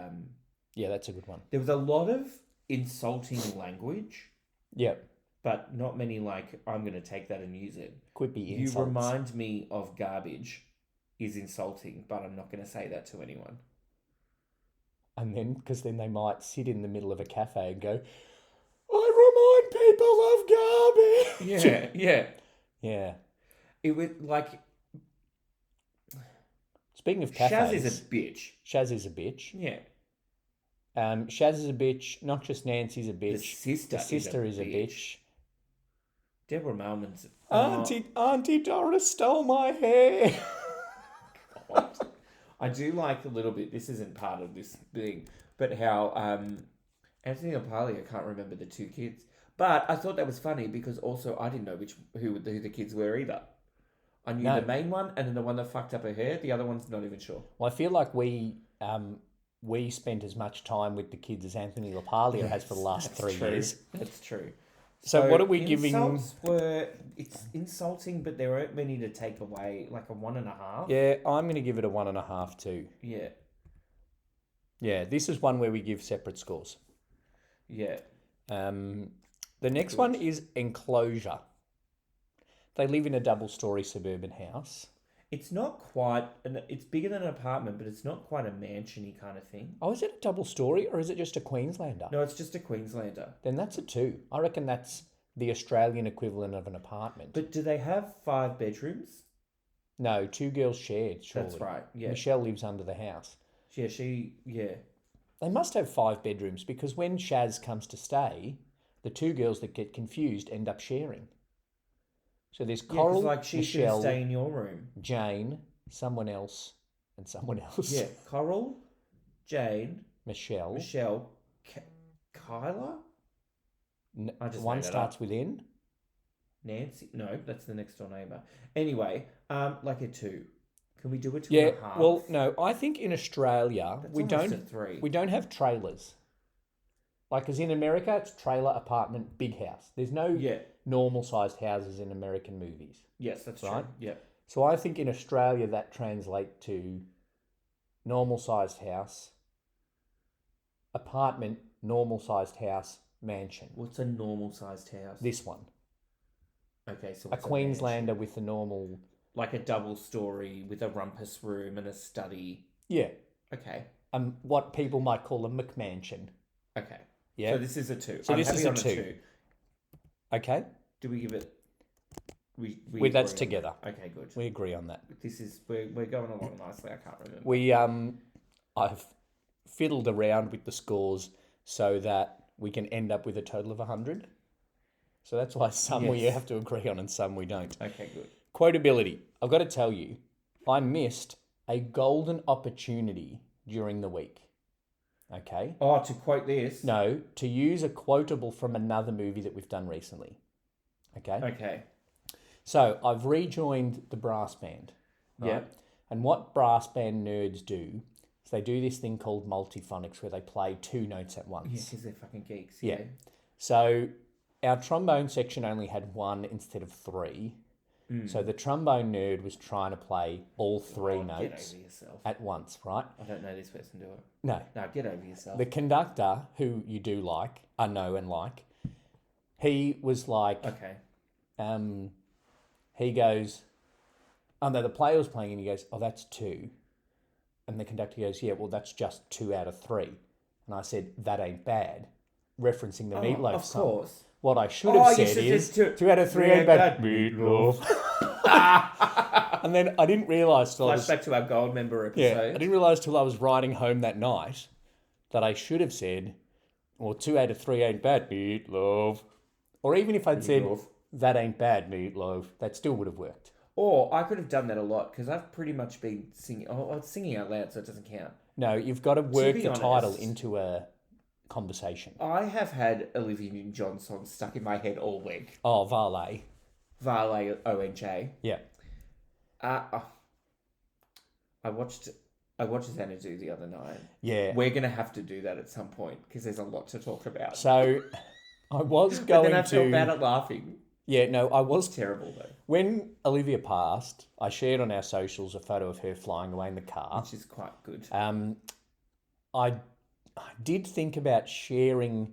[SPEAKER 1] yeah, that's a good one.
[SPEAKER 2] There was a lot of insulting language.
[SPEAKER 1] Yep.
[SPEAKER 2] But not many like, I'm going to take that and use it.
[SPEAKER 1] Quippy insults.
[SPEAKER 2] You remind me of garbage is insulting, but I'm not going to say that to anyone.
[SPEAKER 1] And then, because then they might sit in the middle of a cafe and go, I remind people of garbage.
[SPEAKER 2] Yeah, yeah.
[SPEAKER 1] Yeah.
[SPEAKER 2] It would like...
[SPEAKER 1] Speaking of cafes...
[SPEAKER 2] Shaz is a bitch.
[SPEAKER 1] Shaz is a bitch.
[SPEAKER 2] Yeah.
[SPEAKER 1] Shaz is a bitch. Noxious Nancy's a bitch.
[SPEAKER 2] The sister
[SPEAKER 1] is a bitch.
[SPEAKER 2] Deborah Mailman's...
[SPEAKER 1] Auntie Doris stole my hair.
[SPEAKER 2] God. I do like a little bit, this isn't part of this thing, but how Anthony LaPaglia, I can't remember the 2 kids. But I thought that was funny because also I didn't know who the kids were either. I knew the main one and then the one that fucked up her hair. The other one's not even sure.
[SPEAKER 1] Well, I feel like we spent as much time with the kids as Anthony LaPaglia has for the last 3 years.
[SPEAKER 2] That's true.
[SPEAKER 1] So what are we giving?
[SPEAKER 2] It's insulting, but there aren't many to take away, like a 1.5.
[SPEAKER 1] Yeah, I'm going to give it a 1.5 too.
[SPEAKER 2] Yeah.
[SPEAKER 1] Yeah, this is one where we give separate scores.
[SPEAKER 2] Yeah.
[SPEAKER 1] The next one is enclosure. They live in a double-story suburban house.
[SPEAKER 2] It's not quite... It's bigger than an apartment, but it's not quite a mansion-y kind of thing.
[SPEAKER 1] Oh, is it a double-story or is it just a Queenslander?
[SPEAKER 2] No, it's just a Queenslander.
[SPEAKER 1] Then that's a 2. I reckon that's the Australian equivalent of an apartment.
[SPEAKER 2] But do they have 5 bedrooms?
[SPEAKER 1] No, 2 girls shared, surely.
[SPEAKER 2] That's right, yeah.
[SPEAKER 1] Michelle lives under the house.
[SPEAKER 2] Yeah, yeah.
[SPEAKER 1] They must have 5 bedrooms because when Shaz comes to stay, the 2 girls that get confused end up sharing. So there's Coral,
[SPEAKER 2] like she
[SPEAKER 1] Michelle,
[SPEAKER 2] should stay in your room.
[SPEAKER 1] Jane, someone else, and someone else.
[SPEAKER 2] Yeah, Coral, Jane,
[SPEAKER 1] Michelle,
[SPEAKER 2] Kyla.
[SPEAKER 1] One starts with N.
[SPEAKER 2] Nancy? No, that's the next door neighbour. Anyway, like a 2. Can we do a 2.5?
[SPEAKER 1] Yeah, well, no, I think in Australia
[SPEAKER 2] That's
[SPEAKER 1] we
[SPEAKER 2] almost
[SPEAKER 1] don't
[SPEAKER 2] a 3.
[SPEAKER 1] we don't have trailers. Like, as in America, it's trailer, apartment, big house. There's no normal-sized houses in American movies.
[SPEAKER 2] Yes, that's
[SPEAKER 1] right?
[SPEAKER 2] true. Yeah.
[SPEAKER 1] So I think in Australia that translates to normal-sized house, apartment, normal-sized house, mansion.
[SPEAKER 2] What's a normal-sized house?
[SPEAKER 1] This one.
[SPEAKER 2] Okay, so
[SPEAKER 1] a Queenslander with a normal...
[SPEAKER 2] Like a double story with a rumpus room and a study.
[SPEAKER 1] Yeah.
[SPEAKER 2] Okay.
[SPEAKER 1] What people might call a McMansion.
[SPEAKER 2] Okay.
[SPEAKER 1] Yeah.
[SPEAKER 2] So this is a 2.
[SPEAKER 1] So this is a 2. Okay.
[SPEAKER 2] Do we give it...
[SPEAKER 1] That's together.
[SPEAKER 2] Okay, good.
[SPEAKER 1] We agree on that.
[SPEAKER 2] We're going along nicely. I can't remember.
[SPEAKER 1] I've fiddled around with the scores so that we can end up with a total of 100. So that's why some we have to agree on and some we don't.
[SPEAKER 2] Okay, good.
[SPEAKER 1] Quotability. I've got to tell you, I missed a golden opportunity during the week. Okay?
[SPEAKER 2] Oh, to quote this?
[SPEAKER 1] No, to use a quotable from another movie that we've done recently. Okay?
[SPEAKER 2] Okay.
[SPEAKER 1] So I've rejoined the brass band. Right?
[SPEAKER 2] Yeah.
[SPEAKER 1] And what brass band nerds do is they do this thing called multiphonics where they play 2 notes at once.
[SPEAKER 2] Yeah, because they're fucking geeks.
[SPEAKER 1] Yeah. So our trombone section only had 1 instead of 3. So the trombone nerd was trying to play all 3 notes at once, right?
[SPEAKER 2] I don't know this person, do I?
[SPEAKER 1] No.
[SPEAKER 2] No, get over yourself.
[SPEAKER 1] The conductor, who you do like, know and like, he was like...
[SPEAKER 2] Okay.
[SPEAKER 1] He goes... Oh, no, the player was playing and he goes, oh, that's 2. And the conductor goes, yeah, well, that's just 2 out of 3. And I said, that ain't bad, referencing the Meatloaf song. Of course. What I should have said is 2 out of 3 ain't bad. Meatloaf. And then I didn't realise till
[SPEAKER 2] back to our gold member episode.
[SPEAKER 1] Yeah, I didn't realise till I was riding home that night that I should have said, well, 2 out of 3 ain't bad. Meatloaf. Or even if I'd said, that ain't bad, Meatloaf, that still would have worked.
[SPEAKER 2] Or I could have done that a lot because I've pretty much been singing. Oh, I was singing out loud, so it doesn't count.
[SPEAKER 1] No, you've got to work the title into a conversation.
[SPEAKER 2] I have had Olivia Newton-John songs stuck in my head all week.
[SPEAKER 1] Oh, Valet.
[SPEAKER 2] Valet, ONJ.
[SPEAKER 1] Yeah.
[SPEAKER 2] I watched Xanadu the other night.
[SPEAKER 1] Yeah.
[SPEAKER 2] We're going to have to do that at some point because there's a lot to talk about.
[SPEAKER 1] So I was going to...
[SPEAKER 2] But then I felt bad at laughing.
[SPEAKER 1] Yeah, no, I was...
[SPEAKER 2] Terrible, though.
[SPEAKER 1] When Olivia passed, I shared on our socials a photo of her flying away in the car.
[SPEAKER 2] Which is quite good.
[SPEAKER 1] I did think about sharing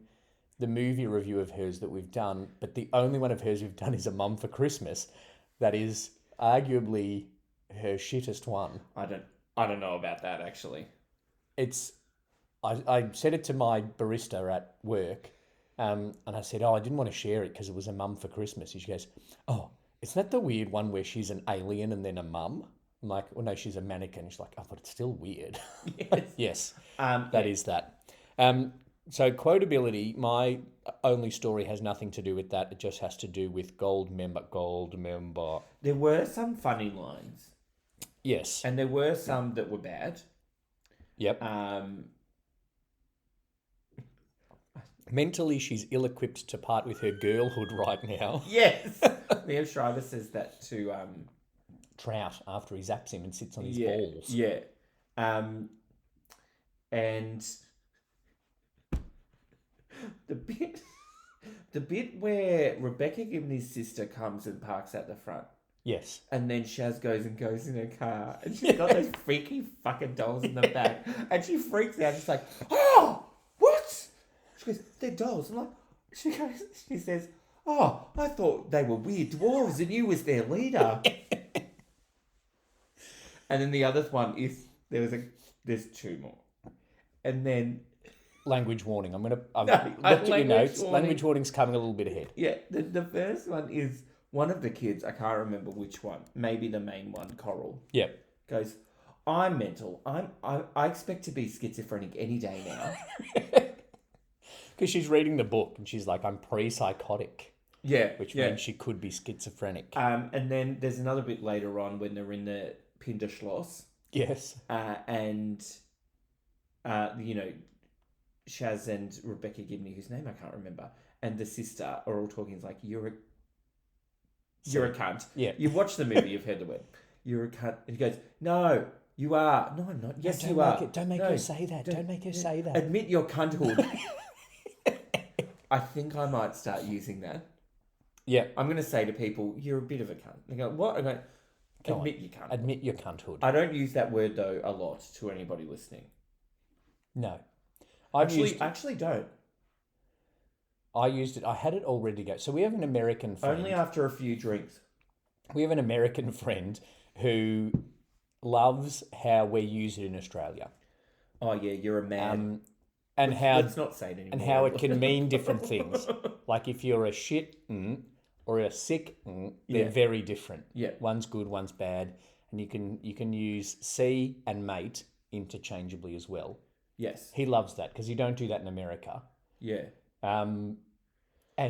[SPEAKER 1] the movie review of hers that we've done, but the only one of hers we've done is A Mum for Christmas. That is arguably her shittest one.
[SPEAKER 2] I don't know about that, actually.
[SPEAKER 1] I said it to my barista at work, and I said, I didn't want to share it because it was A Mum for Christmas. And she goes, oh, isn't that the weird one where she's an alien and then a mum? I'm like, well, no, she's a mannequin. She's like, oh, but it's still weird. Yes, that is that. So quotability, my only story has nothing to do with that. It just has to do with gold member.
[SPEAKER 2] There were some funny lines.
[SPEAKER 1] Yes.
[SPEAKER 2] And there were some that were bad.
[SPEAKER 1] Yep. Mentally, she's ill-equipped to part with her girlhood right now.
[SPEAKER 2] Yes. Liev Schreiber says that to...
[SPEAKER 1] Trout after he zaps him and sits on his balls.
[SPEAKER 2] Yeah. And the bit where Rebecca Gibney's sister comes and parks at the front.
[SPEAKER 1] Yes.
[SPEAKER 2] And then Shaz goes in her car and she's got those freaky fucking dolls in the back. And she freaks out. She's like, oh, what? She goes, they're dolls. I'm like, she says, oh, I thought they were weird dwarves and you was their leader. And then the other one is, there's 2 more. And then...
[SPEAKER 1] Language warning. I've looked at your notes. Language warning's coming a little bit ahead.
[SPEAKER 2] Yeah, the first one is one of the kids, I can't remember which one, maybe the main one, Coral.
[SPEAKER 1] Yep.
[SPEAKER 2] Goes, I'm mental. I expect to be schizophrenic any day now.
[SPEAKER 1] Because she's reading the book and she's like, I'm pre-psychotic.
[SPEAKER 2] Yeah.
[SPEAKER 1] Which means she could be schizophrenic.
[SPEAKER 2] And then there's another bit later on when they're in the Pinderschloss.
[SPEAKER 1] Yes.
[SPEAKER 2] And Shaz and Rebecca Gibney, whose name I can't remember, and the sister are all talking. It's like, you're a You're a cunt.
[SPEAKER 1] Yeah.
[SPEAKER 2] You've watched the movie, you've heard the word. You're a cunt. And he goes, no, you are. No, I'm not. Yes,
[SPEAKER 1] no,
[SPEAKER 2] you are.
[SPEAKER 1] Don't make her say that. Don't make her say that.
[SPEAKER 2] Admit your cunthood. I think I might start using that.
[SPEAKER 1] Yeah.
[SPEAKER 2] I'm going to say to people, you're a bit of a cunt. They go, what? I go, admit your cunthood.
[SPEAKER 1] Admit your cunthood.
[SPEAKER 2] I don't use that word, though, a lot to anybody listening.
[SPEAKER 1] No.
[SPEAKER 2] I actually don't.
[SPEAKER 1] I used it. I had it all ready to go. So we have an American friend.
[SPEAKER 2] Only after a few drinks.
[SPEAKER 1] We have an American friend who loves how we use it in Australia.
[SPEAKER 2] Oh, yeah, you're a man.
[SPEAKER 1] And
[SPEAKER 2] let's not say it anymore.
[SPEAKER 1] And how it can mean different things. Like if you're a shit or a sick, they're very different.
[SPEAKER 2] Yeah.
[SPEAKER 1] One's good, one's bad. And you can use see and mate interchangeably as well.
[SPEAKER 2] Yes.
[SPEAKER 1] He loves that because you don't do that in America.
[SPEAKER 2] Yeah.
[SPEAKER 1] And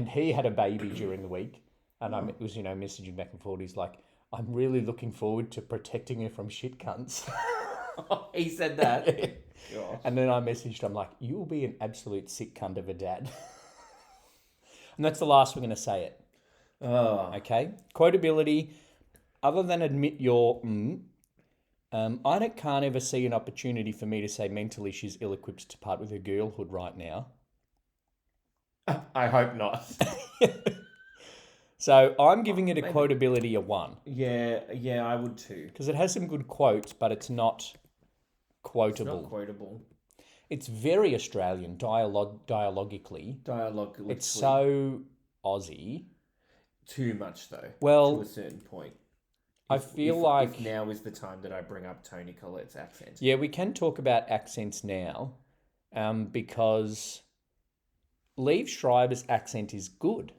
[SPEAKER 1] he had a baby during the week, and I was messaging back and forth. He's like, I'm really looking forward to protecting her from shit cunts.
[SPEAKER 2] He said that.
[SPEAKER 1] And then I messaged him like, you will be an absolute sick cunt of a dad. And that's the last we're going to say it.
[SPEAKER 2] Oh.
[SPEAKER 1] Okay. Quotability. Other than admit your I can't ever see an opportunity for me to say mentally she's ill-equipped to part with her girlhood right now.
[SPEAKER 2] I hope not.
[SPEAKER 1] So I'm giving it a quotability a 1.
[SPEAKER 2] Yeah, I would too.
[SPEAKER 1] Because it has some good quotes, but it's not quotable.
[SPEAKER 2] It's not quotable.
[SPEAKER 1] It's very Australian dialogically.
[SPEAKER 2] Dialogically.
[SPEAKER 1] It's so Aussie.
[SPEAKER 2] Too much though.
[SPEAKER 1] Well,
[SPEAKER 2] to a certain point.
[SPEAKER 1] I feel like
[SPEAKER 2] if now is the time that I bring up Toni Collette's accent.
[SPEAKER 1] Yeah, we can talk about accents now, because Liev Schreiber's accent is good.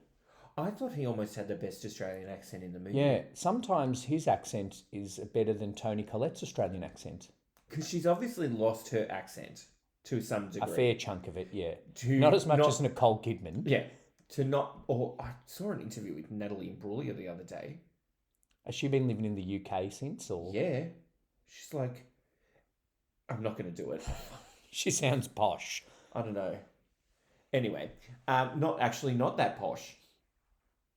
[SPEAKER 2] I thought he almost had the best Australian accent in the movie.
[SPEAKER 1] Yeah, sometimes his accent is better than Toni Collette's Australian accent.
[SPEAKER 2] Because she's obviously lost her accent to some degree.
[SPEAKER 1] A fair chunk of it, yeah. Not as much as Nicole Kidman.
[SPEAKER 2] Yeah. I saw an interview with Natalie Imbruglia the other day.
[SPEAKER 1] Has she been living in the UK since? Or
[SPEAKER 2] yeah. She's like, I'm not going to do it.
[SPEAKER 1] She sounds posh.
[SPEAKER 2] I don't know. Anyway, not that posh.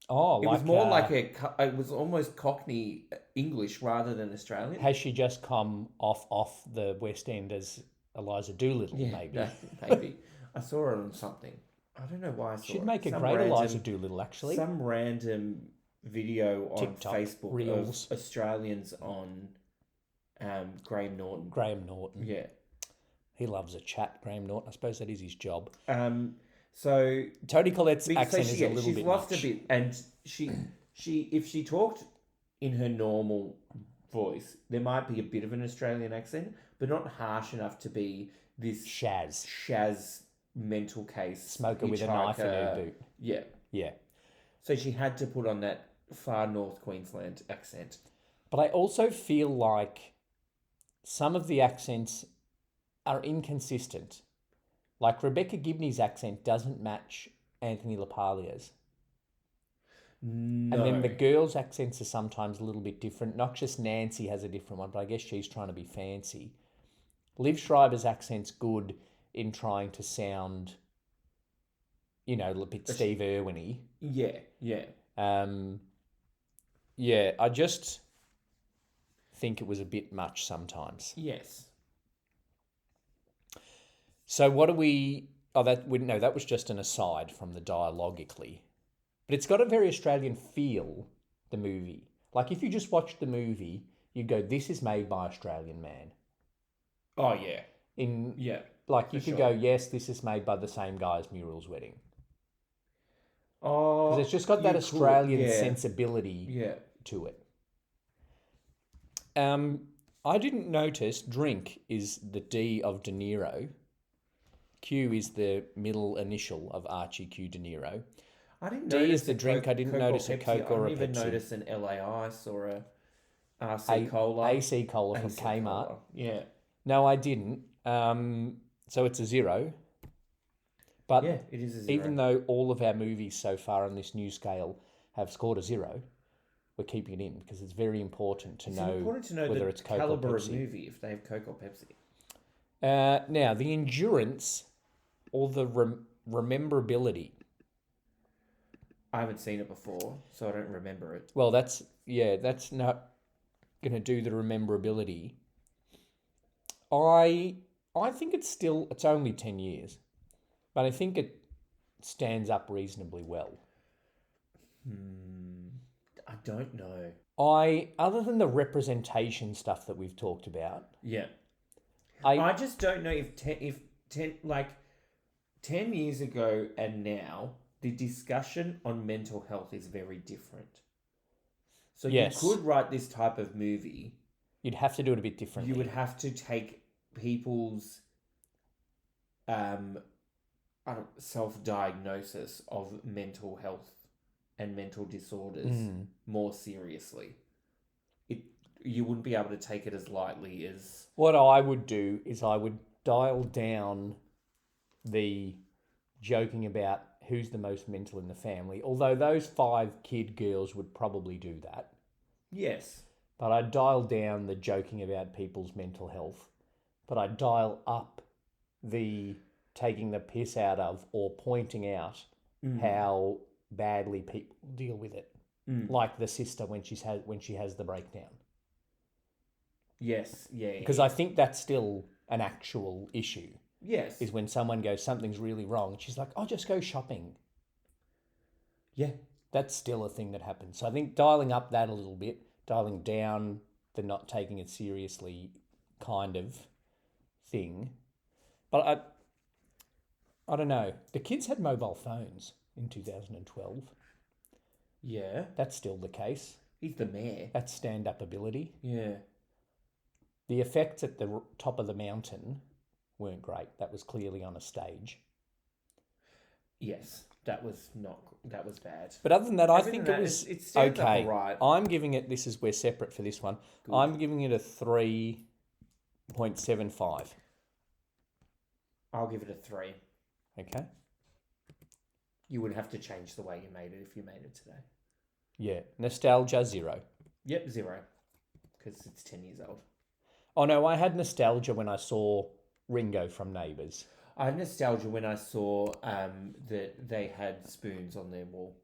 [SPEAKER 1] Oh,
[SPEAKER 2] it was more like it was almost Cockney English rather than Australian.
[SPEAKER 1] Has she just come off the West End as Eliza Doolittle? Yeah, maybe.
[SPEAKER 2] Maybe. I saw her on something. I don't know why I saw
[SPEAKER 1] She'd make a great Eliza Doolittle, actually.
[SPEAKER 2] Some random video on
[SPEAKER 1] TikTok,
[SPEAKER 2] Facebook
[SPEAKER 1] Reels.
[SPEAKER 2] of Australians on Graham Norton.
[SPEAKER 1] Graham Norton.
[SPEAKER 2] Yeah.
[SPEAKER 1] He loves a chat, Graham Norton. I suppose that is his job.
[SPEAKER 2] So
[SPEAKER 1] Toni Collette's accent is a little bit
[SPEAKER 2] she's lost
[SPEAKER 1] much.
[SPEAKER 2] a bit, and she if she talked in her normal voice, there might be a bit of an Australian accent, but not harsh enough to be this Shaz mental case
[SPEAKER 1] smoker with a knife in her boot.
[SPEAKER 2] Yeah. So she had to put on that far north Queensland accent.
[SPEAKER 1] But I also feel like some of the accents are inconsistent. Like Rebecca Gibney's accent doesn't match Anthony LaPaglia's.
[SPEAKER 2] No.
[SPEAKER 1] And then the girls' accents are sometimes a little bit different. Noxious Nancy has a different one, but I guess she's trying to be fancy. Liev Schreiber's accent's good in trying to sound, a bit Steve Irwin-y.
[SPEAKER 2] Yeah.
[SPEAKER 1] I just think it was a bit much sometimes.
[SPEAKER 2] Yes.
[SPEAKER 1] So what do we... that was just an aside from the dialogically. But it's got a very Australian feel, the movie. Like if you just watch the movie, you go, this is made by Australian man.
[SPEAKER 2] Oh, yeah.
[SPEAKER 1] Like you could go, yes, this is made by the same guy as Muriel's Wedding.
[SPEAKER 2] Oh,
[SPEAKER 1] because it's just got that Australian sensibility to it. I didn't notice drink is the D of De Niro. Q is the middle initial of Archie Q De Niro.
[SPEAKER 2] I didn't
[SPEAKER 1] D
[SPEAKER 2] notice
[SPEAKER 1] is the drink. I didn't notice a Coke or a Pepsi.
[SPEAKER 2] I didn't even notice an LA Ice or a RC Cola.
[SPEAKER 1] AC Cola from Kmart.
[SPEAKER 2] Cola. Yeah.
[SPEAKER 1] No, I didn't. So it's a 0. But
[SPEAKER 2] yeah, it is a 0.
[SPEAKER 1] Even though all of our movies so far on this new scale have scored a 0, we're keeping it in because it's very important to know whether it's Coke or Pepsi.
[SPEAKER 2] Caliber of movie if they have Coke or Pepsi.
[SPEAKER 1] Now, the endurance or the rememberability.
[SPEAKER 2] I haven't seen it before, so I don't remember it.
[SPEAKER 1] Well, that's not going to do the rememberability. I think it's only 10 years, but I think it stands up reasonably well.
[SPEAKER 2] I don't know.
[SPEAKER 1] Other than the representation stuff that we've talked about.
[SPEAKER 2] Yeah. I just don't know if 10 years ago and now, the discussion on mental health is very different. So
[SPEAKER 1] yes,
[SPEAKER 2] you could write this type of movie.
[SPEAKER 1] You'd have to do it a bit differently.
[SPEAKER 2] You would have to take people's self-diagnosis of mental health and mental disorders more seriously. You wouldn't be able to take it as lightly as...
[SPEAKER 1] What I would do is I would dial down the joking about who's the most mental in the family, although those 5 kid girls would probably do that.
[SPEAKER 2] Yes.
[SPEAKER 1] But I'd dial down the joking about people's mental health, but I'd dial up the taking the piss out of or pointing out how badly people deal with it. Like the sister when she has the breakdown.
[SPEAKER 2] Yes, yeah.
[SPEAKER 1] Because I think that's still an actual issue.
[SPEAKER 2] Yes.
[SPEAKER 1] Is when someone goes, something's really wrong. She's like, I'll just go shopping.
[SPEAKER 2] Yeah.
[SPEAKER 1] That's still a thing that happens. So I think dialing up that a little bit, dialing down the not taking it seriously kind of thing. But I don't know. The kids had mobile phones in 2012.
[SPEAKER 2] Yeah.
[SPEAKER 1] That's still the case.
[SPEAKER 2] He's the mayor.
[SPEAKER 1] That's stand-up ability.
[SPEAKER 2] Yeah.
[SPEAKER 1] The effects at the top of the mountain weren't great. That was clearly on a stage.
[SPEAKER 2] Yes, that was bad.
[SPEAKER 1] But other than that, I think it was okay.
[SPEAKER 2] Right.
[SPEAKER 1] I'm giving it, we're separate for this one. Good. I'm giving it a 3.75.
[SPEAKER 2] I'll give it a 3.
[SPEAKER 1] Okay.
[SPEAKER 2] You would have to change the way you made it if you made it today.
[SPEAKER 1] Yeah. Nostalgia, 0.
[SPEAKER 2] Yep, 0. Because it's 10 years old.
[SPEAKER 1] Oh, no, I had nostalgia when I saw Ringo from Neighbours.
[SPEAKER 2] I had nostalgia when I saw that they had spoons on their wall.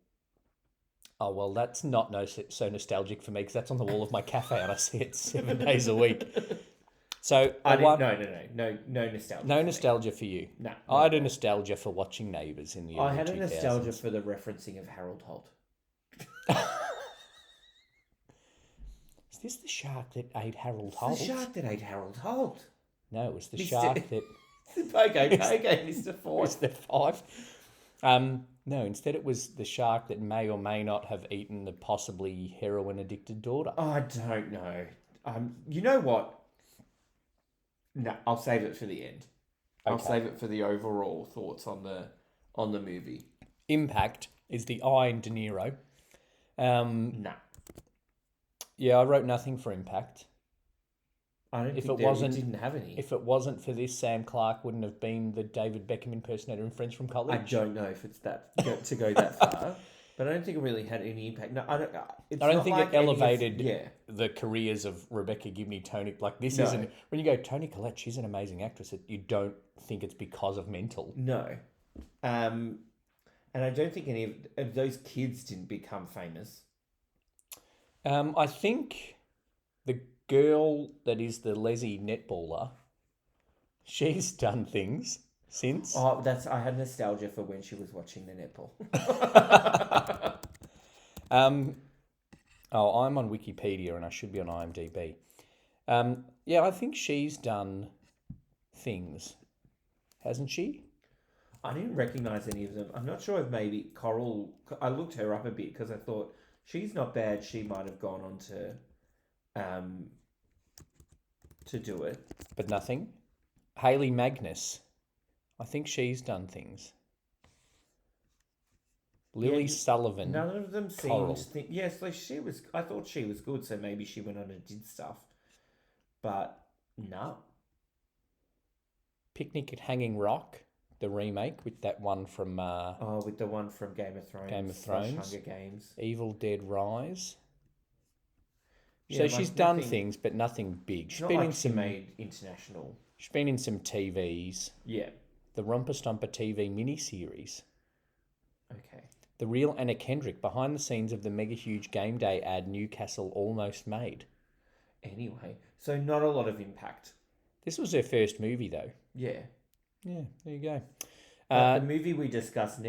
[SPEAKER 1] Oh, well, that's not so nostalgic for me because that's on the wall of my cafe and I see it 7 days a week. So
[SPEAKER 2] no nostalgia.
[SPEAKER 1] No nostalgia for you.
[SPEAKER 2] No.
[SPEAKER 1] I had a nostalgia for watching Neighbours in the early 2000s.
[SPEAKER 2] I had a nostalgia for the referencing of Harold Holt.
[SPEAKER 1] Is this the shark that ate Harold Holt?
[SPEAKER 2] The shark that ate Harold Holt.
[SPEAKER 1] No, it was the shark that...
[SPEAKER 2] Okay, Mr. Five.
[SPEAKER 1] Mr. Five. No, instead it was the shark that may or may not have eaten the possibly heroin-addicted daughter.
[SPEAKER 2] I don't know. You know what? No, I'll save it for the end. Okay. I'll save it for the overall thoughts on the movie.
[SPEAKER 1] Impact is the I in De Niro.
[SPEAKER 2] No.
[SPEAKER 1] Yeah, I wrote nothing for Impact.
[SPEAKER 2] I don't think it didn't have any.
[SPEAKER 1] If it wasn't for this, Sam Clark wouldn't have been the David Beckham impersonator in Friends from College.
[SPEAKER 2] I don't know if it's to go that far, but I don't think it really had any impact. No, I don't think
[SPEAKER 1] it elevated the careers of Rebecca Gibney, Toni. Like this isn't when you go Toni Collette. She's an amazing actress. You don't think it's because of mental.
[SPEAKER 2] No, and I don't think any of those kids didn't become famous.
[SPEAKER 1] I think the girl that is the Leslie netballer, she's done things since.
[SPEAKER 2] Oh, I had nostalgia for when she was watching the netball.
[SPEAKER 1] I'm on Wikipedia and I should be on IMDb. Yeah, I think she's done things, hasn't she?
[SPEAKER 2] I didn't recognise any of them. I'm not sure if maybe Coral... I looked her up a bit because I thought, she's not bad. She might have gone on to do it.
[SPEAKER 1] But nothing. Hayley Magnus. I think she's done things. Lily Sullivan.
[SPEAKER 2] None of them seemed... Yes, like she was... I thought she was good, so maybe she went on and did stuff. But, no.
[SPEAKER 1] Picnic at Hanging Rock, the remake with that one from...
[SPEAKER 2] with the one from Game of Thrones.
[SPEAKER 1] Game of Thrones.
[SPEAKER 2] Hunger Games.
[SPEAKER 1] Evil Dead Rise.
[SPEAKER 2] Yeah,
[SPEAKER 1] so she's done things, but nothing big.
[SPEAKER 2] She's been in some... made international...
[SPEAKER 1] She's been in some TVs.
[SPEAKER 2] Yeah.
[SPEAKER 1] The Romper Stomper TV miniseries.
[SPEAKER 2] Okay.
[SPEAKER 1] The real Anna Kendrick behind the scenes of the mega huge game day ad Newcastle almost made.
[SPEAKER 2] Anyway, so not a lot of impact.
[SPEAKER 1] This was her first movie, though.
[SPEAKER 2] Yeah.
[SPEAKER 1] Yeah, there you go.
[SPEAKER 2] But the movie we discuss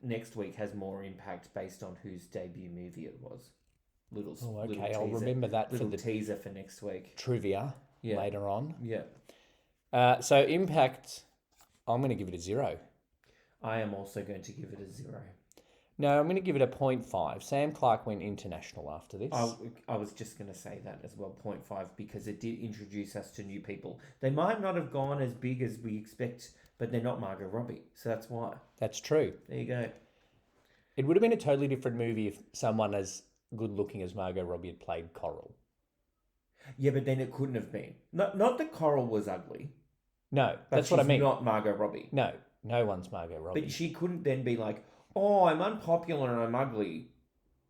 [SPEAKER 2] next week has more impact based on whose debut movie it was. Little
[SPEAKER 1] I'll remember that
[SPEAKER 2] little
[SPEAKER 1] for the
[SPEAKER 2] teaser for next week.
[SPEAKER 1] Trivia later on.
[SPEAKER 2] Yeah.
[SPEAKER 1] So impact, I'm going to give it a 0.
[SPEAKER 2] I am also going to give it a 0.
[SPEAKER 1] No, I'm going to give it a 0.5. Sam Clark went international after this.
[SPEAKER 2] I was just going to say that as well, 0.5, because it did introduce us to new people. They might not have gone as big as we expect, but they're not Margot Robbie, so that's why.
[SPEAKER 1] That's true.
[SPEAKER 2] There you go.
[SPEAKER 1] It would have been a totally different movie if someone as good-looking as Margot Robbie had played Coral.
[SPEAKER 2] Yeah, but then it couldn't have been. Not that Coral was ugly.
[SPEAKER 1] No, that's what I mean.
[SPEAKER 2] She's not Margot Robbie.
[SPEAKER 1] No one's Margot Robbie.
[SPEAKER 2] But she couldn't then be like, oh, I'm unpopular and I'm ugly.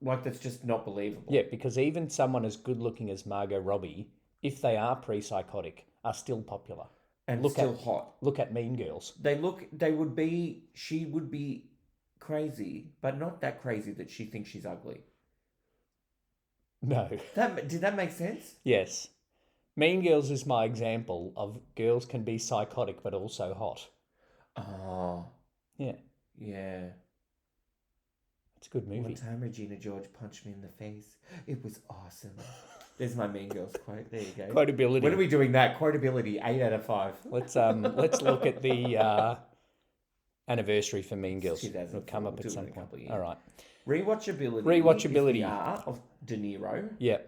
[SPEAKER 2] Like, that's just not believable.
[SPEAKER 1] Yeah, because even someone as good-looking as Margot Robbie, if they are pre-psychotic, are still popular.
[SPEAKER 2] And still hot.
[SPEAKER 1] Look at Mean Girls.
[SPEAKER 2] She would be crazy, but not that crazy that she thinks she's ugly.
[SPEAKER 1] No.
[SPEAKER 2] Did that make sense?
[SPEAKER 1] Yes. Mean Girls is my example of girls can be psychotic but also hot.
[SPEAKER 2] Oh.
[SPEAKER 1] Yeah.
[SPEAKER 2] Yeah.
[SPEAKER 1] It's a good movie.
[SPEAKER 2] One time Regina George punched me in the face. It was awesome. There's my Mean Girls quote. There you go.
[SPEAKER 1] Quotability.
[SPEAKER 2] When are we doing that? Quotability, 8 out of 5.
[SPEAKER 1] Let's look at the anniversary for Mean Girls. It'll come up at some point. All right.
[SPEAKER 2] Rewatchability. Is the art of De Niro.
[SPEAKER 1] Yeah.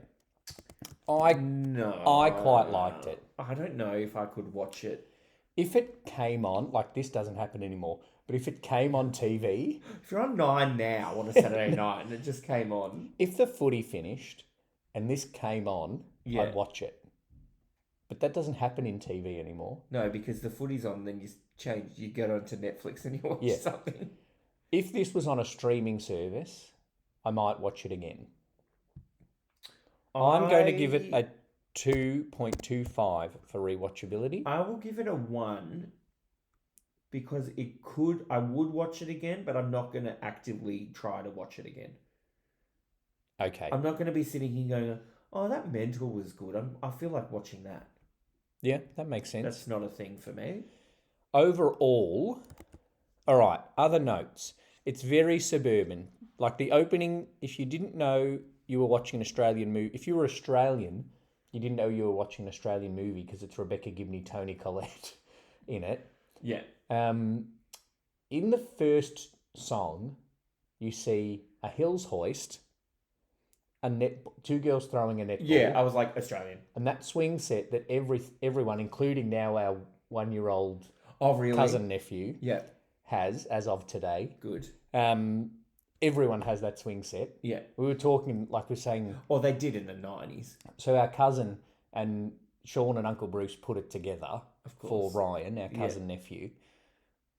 [SPEAKER 1] I quite liked it.
[SPEAKER 2] I don't know if I could watch it.
[SPEAKER 1] If it came on, like this doesn't happen anymore, but if it came on TV...
[SPEAKER 2] If you're on 9 now on a Saturday night and it just came on...
[SPEAKER 1] If the footy finished and this came on, I'd watch it. But that doesn't happen in TV anymore.
[SPEAKER 2] No, because the footy's on, then you get onto Netflix and you watch something.
[SPEAKER 1] If this was on a streaming service, I might watch it again. I'm going to give it a 2.25 for rewatchability.
[SPEAKER 2] I will give it a 1 because I would watch it again, but I'm not going to actively try to watch it again.
[SPEAKER 1] Okay.
[SPEAKER 2] I'm not going to be sitting here going, oh, that Mental was good. I feel like watching that.
[SPEAKER 1] Yeah, that makes sense.
[SPEAKER 2] That's not a thing for me.
[SPEAKER 1] Overall, all right, other notes. It's very suburban. Like the opening, if you didn't know you were watching an Australian movie, if you were Australian, you didn't know you were watching an Australian movie because it's Rebecca Gibney, Toni Collette in it.
[SPEAKER 2] Yeah.
[SPEAKER 1] In the first song, you see a Hills Hoist, two girls throwing a netball.
[SPEAKER 2] Yeah, I was like, Australian.
[SPEAKER 1] And that swing set that everyone, including now our 1-year-old cousin nephew, has as of today.
[SPEAKER 2] Good.
[SPEAKER 1] Everyone has that swing set.
[SPEAKER 2] Yeah.
[SPEAKER 1] We were talking, like we were saying...
[SPEAKER 2] Well, they did in the 90s.
[SPEAKER 1] So our cousin and Sean and Uncle Bruce put it together for Ryan, our cousin-nephew,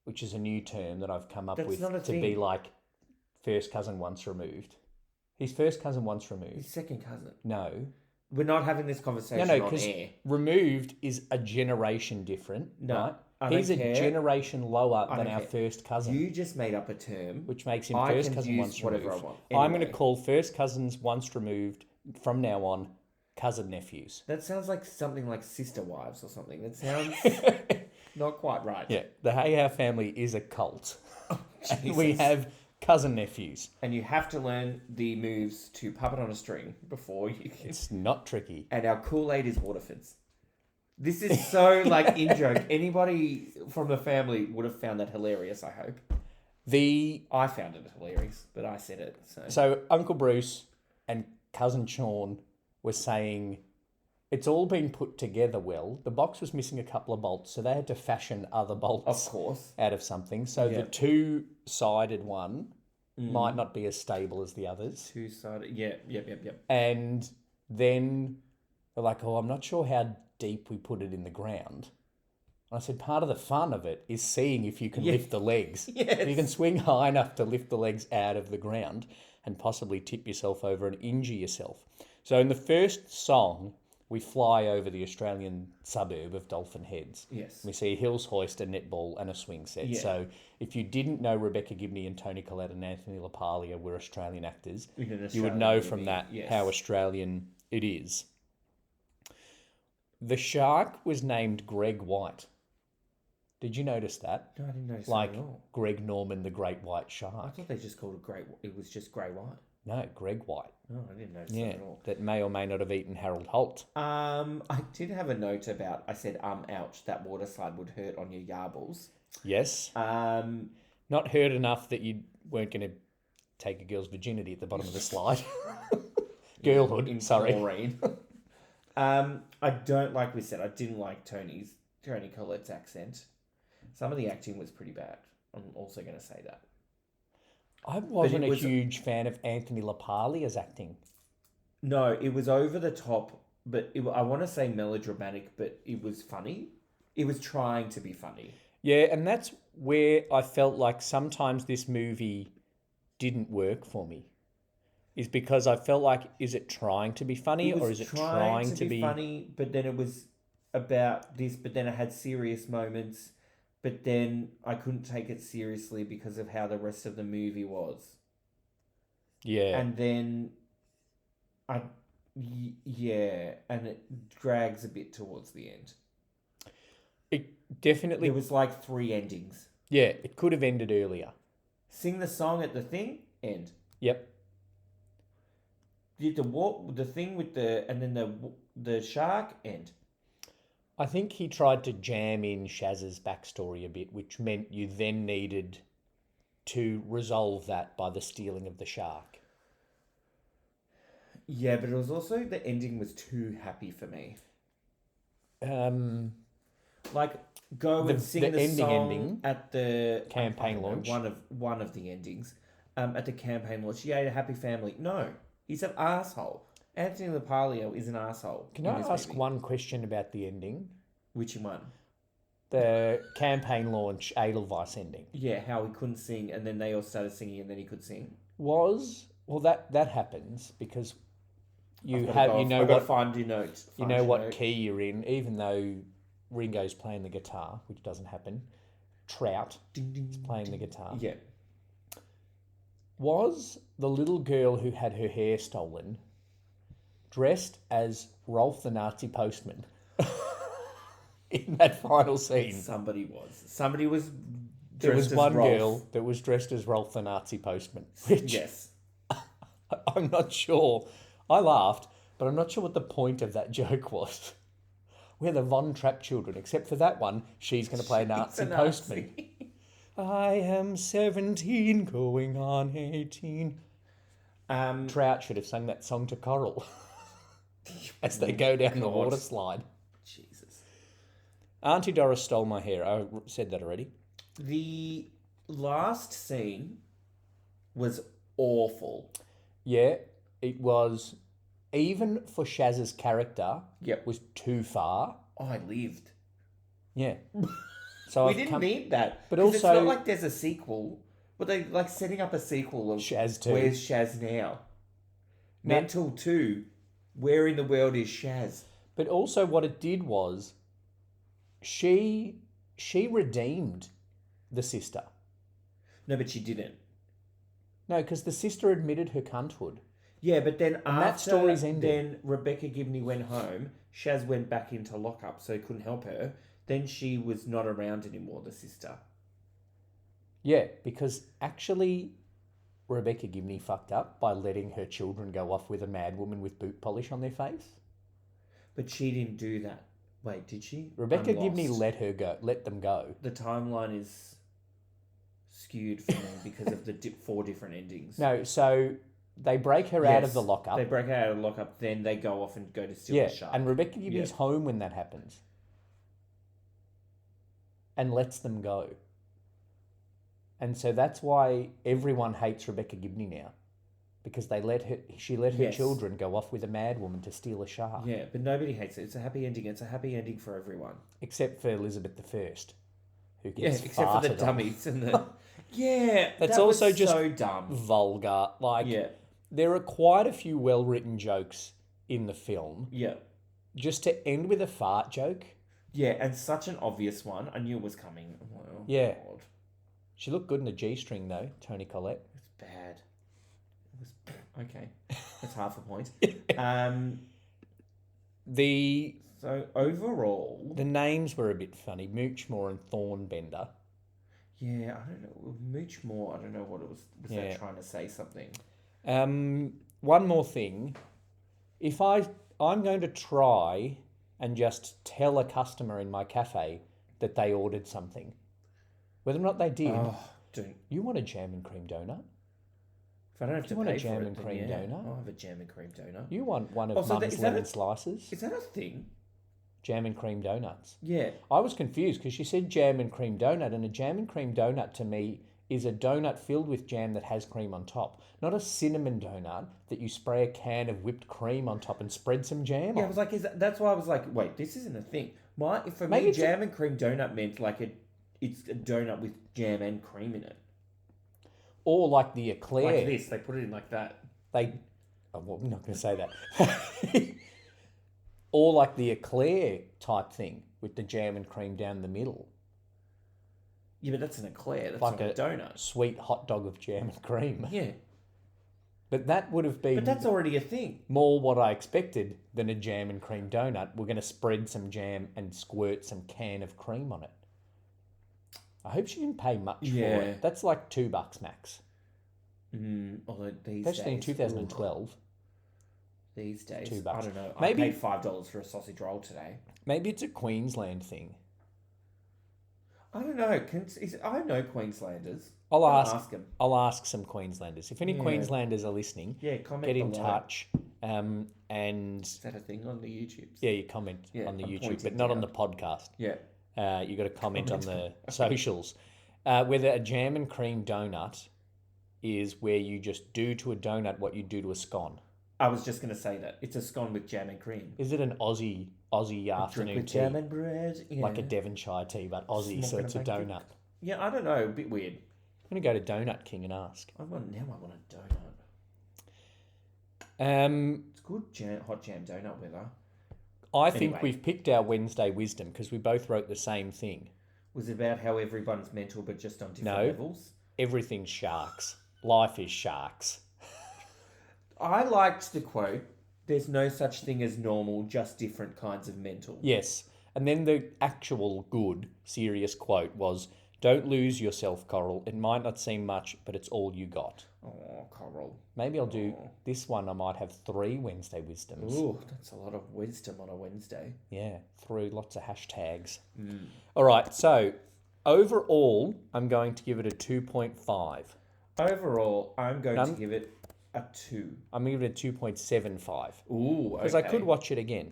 [SPEAKER 1] which is a new term that I've come up with to be like first cousin once removed. His first cousin once removed.
[SPEAKER 2] His second cousin?
[SPEAKER 1] No.
[SPEAKER 2] We're not having this conversation on
[SPEAKER 1] because
[SPEAKER 2] air.
[SPEAKER 1] Removed is a generation different, right? He's a generation lower than our first cousin.
[SPEAKER 2] You just made up a term.
[SPEAKER 1] Which makes him first cousin once removed.
[SPEAKER 2] I want.
[SPEAKER 1] Anyway. I'm going to call first cousins once removed from now on cousin nephews.
[SPEAKER 2] That sounds like something like sister wives or something. That sounds not quite right.
[SPEAKER 1] Yeah, the Hey How family is a cult.
[SPEAKER 2] Oh,
[SPEAKER 1] we have cousin nephews.
[SPEAKER 2] And you have to learn the moves to puppet on a string before you can...
[SPEAKER 1] It's not tricky.
[SPEAKER 2] And our Kool-Aid is Waterfords. This is so, like, in-joke. Anybody from the family would have found that hilarious, I hope. I found it hilarious, but I said it, so...
[SPEAKER 1] So, Uncle Bruce and Cousin Sean were saying, it's all been put together well. The box was missing a couple of bolts, so they had to fashion other bolts out of something. So, the two-sided one might not be as stable as the others.
[SPEAKER 2] Two-sided, yep.
[SPEAKER 1] And then they're like, I'm not sure how deep we put it in the ground. And I said, part of the fun of it is seeing if you can lift the legs.
[SPEAKER 2] Yes.
[SPEAKER 1] If you can swing high enough to lift the legs out of the ground and possibly tip yourself over and injure yourself. So in the first song, we fly over the Australian suburb of Dolphin Heads.
[SPEAKER 2] Yes.
[SPEAKER 1] We see a Hills Hoist, a netball, and a swing set.
[SPEAKER 2] Yeah.
[SPEAKER 1] So if you didn't know Rebecca Gibney and Toni Collette and Anthony LaPaglia were Australian actors, you would know from that how Australian it is. The shark was named Greg White. Did you notice that?
[SPEAKER 2] No, I didn't notice
[SPEAKER 1] like
[SPEAKER 2] that at all.
[SPEAKER 1] Greg Norman, the Great White
[SPEAKER 2] I
[SPEAKER 1] Shark.
[SPEAKER 2] thought they just called it was just grey white.
[SPEAKER 1] No, Greg White.
[SPEAKER 2] Oh, I didn't notice that at all.
[SPEAKER 1] That may or may not have eaten Harold Holt.
[SPEAKER 2] I did have a note about, I said, ouch, that water slide would hurt on your yarbles.
[SPEAKER 1] Yes. Not hurt enough that you weren't going to take a girl's virginity at the bottom of the slide. Girlhood,
[SPEAKER 2] in
[SPEAKER 1] sorry.
[SPEAKER 2] chlorine. I don't, like we said, I didn't like Toni Collette's accent. Some of the acting was pretty bad. I'm also going to say that.
[SPEAKER 1] I wasn't a huge fan of Anthony LaPaglia's acting.
[SPEAKER 2] No, it was over the top, but I want to say melodramatic, but it was funny. It was trying to be funny.
[SPEAKER 1] Yeah, and that's where I felt like sometimes this movie didn't work for me. Is because I felt like, is it trying to be funny or is it trying to be
[SPEAKER 2] funny? But then it was about this, but then it had serious moments. But then I couldn't take it seriously because of how the rest of the movie was.
[SPEAKER 1] Yeah.
[SPEAKER 2] And then and it drags a bit towards the end.
[SPEAKER 1] It definitely...
[SPEAKER 2] There was like 3 endings.
[SPEAKER 1] Yeah, it could have ended earlier.
[SPEAKER 2] Sing the song at the thing, end.
[SPEAKER 1] Yep.
[SPEAKER 2] Did the thing with and then the shark, end.
[SPEAKER 1] I think he tried to jam in Shaz's backstory a bit, which meant you then needed to resolve that by the stealing of the shark.
[SPEAKER 2] Yeah, but it was also, the ending was too happy for me. Like, go and sing the song at the
[SPEAKER 1] campaign launch.
[SPEAKER 2] One of the endings. At the campaign launch. Yeah, a happy family. No, he's an asshole. Anthony LaPaglia is an asshole.
[SPEAKER 1] Can I ask one question about the ending?
[SPEAKER 2] Which one?
[SPEAKER 1] The campaign launch Edelweiss ending.
[SPEAKER 2] Yeah, how he couldn't sing, and then they all started singing, and then he could sing.
[SPEAKER 1] That happens because
[SPEAKER 2] I've got to find your notes.
[SPEAKER 1] You know what key you're in, even though Ringo's playing the guitar, which doesn't happen. Trout is playing the guitar.
[SPEAKER 2] Yeah.
[SPEAKER 1] Was the little girl who had her hair stolen dressed as Rolf the Nazi postman in that final scene?
[SPEAKER 2] Somebody was.
[SPEAKER 1] There was one girl that was dressed as Rolf the Nazi postman. Which
[SPEAKER 2] yes.
[SPEAKER 1] I'm not sure. I laughed, but I'm not sure what the point of that joke was. We're the Von Trapp children, except for that one, she's going to play Nazi postman. I am 17, going on 18. Trout should have sung that song to Coral as they go down the water slide.
[SPEAKER 2] Jesus.
[SPEAKER 1] Auntie Doris stole my hair. I said that already.
[SPEAKER 2] The last scene was awful.
[SPEAKER 1] Yeah, it was. Even for Shaz's character,
[SPEAKER 2] Yep.
[SPEAKER 1] was too far.
[SPEAKER 2] Oh, I lived.
[SPEAKER 1] Yeah. So
[SPEAKER 2] we didn't need that.
[SPEAKER 1] But also,
[SPEAKER 2] it's not like there's a sequel. But they like setting up a sequel of
[SPEAKER 1] Shaz 2.
[SPEAKER 2] Where's Shaz now? Mental 2. Where in the world is Shaz?
[SPEAKER 1] But also what it did was she redeemed the sister.
[SPEAKER 2] No, but she didn't.
[SPEAKER 1] No, because the sister admitted her cunthood.
[SPEAKER 2] Yeah, but then
[SPEAKER 1] that story's ended.
[SPEAKER 2] Then Rebecca Gibney went home. Shaz went back into lockup, so he couldn't help her. Then she was not around anymore, the sister.
[SPEAKER 1] Yeah, because actually Rebecca Gibney fucked up by letting her children go off with a mad woman with boot polish on their face.
[SPEAKER 2] But she didn't do that. Wait, did she?
[SPEAKER 1] Rebecca Gibney let them go.
[SPEAKER 2] The timeline is skewed for me because of the 4 different endings.
[SPEAKER 1] No, so they break her out of the lockup.
[SPEAKER 2] They break her out of the lockup, then they go off and go to steal the shark.
[SPEAKER 1] And Rebecca Gibney's home when that happens. And lets them go. And so that's why everyone hates Rebecca Gibney now. Because she let her children go off with a mad woman to steal a shark.
[SPEAKER 2] Yeah, but nobody hates it. It's a happy ending. It's a happy ending for everyone.
[SPEAKER 1] Except for Elizabeth I, who gets
[SPEAKER 2] except for the dummies and the... Yeah,
[SPEAKER 1] that's also just
[SPEAKER 2] so dumb.
[SPEAKER 1] Vulgar. There are quite a few well-written jokes in the film.
[SPEAKER 2] Yeah.
[SPEAKER 1] just to end with a fart joke.
[SPEAKER 2] Yeah, and such an obvious one. I knew it was coming. Oh,
[SPEAKER 1] Yeah.
[SPEAKER 2] God.
[SPEAKER 1] She looked good in a G-string though, Toni Collette.
[SPEAKER 2] It's bad. It was okay. That's half a point. So overall,
[SPEAKER 1] the names were a bit funny. Moochmore and Thornbender.
[SPEAKER 2] Yeah, I don't know. Moochmore, I don't know what it was. Was that trying to say something?
[SPEAKER 1] One more thing. If I'm going to try and just tell a customer in my cafe that they ordered something, whether or not they did.
[SPEAKER 2] Oh, don't.
[SPEAKER 1] You want a jam and cream donut?
[SPEAKER 2] If I don't have to
[SPEAKER 1] want
[SPEAKER 2] pay
[SPEAKER 1] a jam
[SPEAKER 2] for it,
[SPEAKER 1] and
[SPEAKER 2] then
[SPEAKER 1] cream
[SPEAKER 2] yeah,
[SPEAKER 1] donut?
[SPEAKER 2] I'll have a jam and cream donut.
[SPEAKER 1] You want one of Mum's lemon slices?
[SPEAKER 2] Is that a thing?
[SPEAKER 1] Jam and cream donuts.
[SPEAKER 2] Yeah.
[SPEAKER 1] I was confused because she said jam and cream donut, and a jam and cream donut to me is a donut filled with jam that has cream on top, not a cinnamon donut that you spray a can of whipped cream on top and spread some jam on.
[SPEAKER 2] Yeah, I was like, that's why I was like, wait, this isn't a thing. For me, jam and cream donut meant like it's a donut with jam and cream in it.
[SPEAKER 1] Or like the eclair.
[SPEAKER 2] Like this, they put it in like that.
[SPEAKER 1] I'm not going to say that. Or like the eclair type thing with the jam and cream down the middle.
[SPEAKER 2] Yeah, but that's an eclair. That's
[SPEAKER 1] like
[SPEAKER 2] not a donut.
[SPEAKER 1] Sweet hot dog of jam and cream.
[SPEAKER 2] Yeah.
[SPEAKER 1] But that would have been...
[SPEAKER 2] But that's already a thing.
[SPEAKER 1] More what I expected than a jam and cream donut. We're going to spread some jam and squirt some can of cream on it. I hope she didn't pay much for it. That's like $2 max. Especially in 2012.
[SPEAKER 2] These days,
[SPEAKER 1] $2.
[SPEAKER 2] I don't know.
[SPEAKER 1] Maybe,
[SPEAKER 2] I paid $5 for a sausage roll today.
[SPEAKER 1] Maybe it's a Queensland thing.
[SPEAKER 2] I don't know. I know Queenslanders.
[SPEAKER 1] I'll ask them. I'll ask some Queenslanders. If any Queenslanders are listening,
[SPEAKER 2] comment
[SPEAKER 1] get in
[SPEAKER 2] below.
[SPEAKER 1] Touch. And
[SPEAKER 2] is that a thing on the YouTube?
[SPEAKER 1] Yeah, you comment on the YouTube, but not on the podcast.
[SPEAKER 2] Yeah.
[SPEAKER 1] You got to comment on the socials. Whether a jam and cream donut is where you just do to a donut what you do to a scone.
[SPEAKER 2] I was just going to say that. It's a scone with jam and cream.
[SPEAKER 1] Is it an Aussie afternoon
[SPEAKER 2] with
[SPEAKER 1] tea?
[SPEAKER 2] Jam and bread. Yeah.
[SPEAKER 1] Like a Devonshire tea, but Aussie, so it's a donut.
[SPEAKER 2] Yeah, I don't know. A bit weird.
[SPEAKER 1] I'm going to go to Donut King and ask.
[SPEAKER 2] I want a donut. It's good hot jam donut weather.
[SPEAKER 1] I think we've picked our Wednesday wisdom because we both wrote the same thing.
[SPEAKER 2] Was it about how everyone's mental but just on different levels?
[SPEAKER 1] Everything's sharks. Life is sharks.
[SPEAKER 2] I liked the quote, there's no such thing as normal, just different kinds of mental.
[SPEAKER 1] Yes. And then the actual good, serious quote was, don't lose yourself, Coral. It might not seem much, but it's all you got.
[SPEAKER 2] Oh, Coral.
[SPEAKER 1] Maybe I'll do this one. I might have 3 Wednesday wisdoms.
[SPEAKER 2] Ooh, that's a lot of wisdom on a Wednesday.
[SPEAKER 1] Yeah, through lots of hashtags. All right, so overall, I'm going to give it a 2.5.
[SPEAKER 2] Overall, I'm going to give it a 2.
[SPEAKER 1] I'm going to give it a 2.75.
[SPEAKER 2] Ooh, okay.
[SPEAKER 1] Because I could watch it again.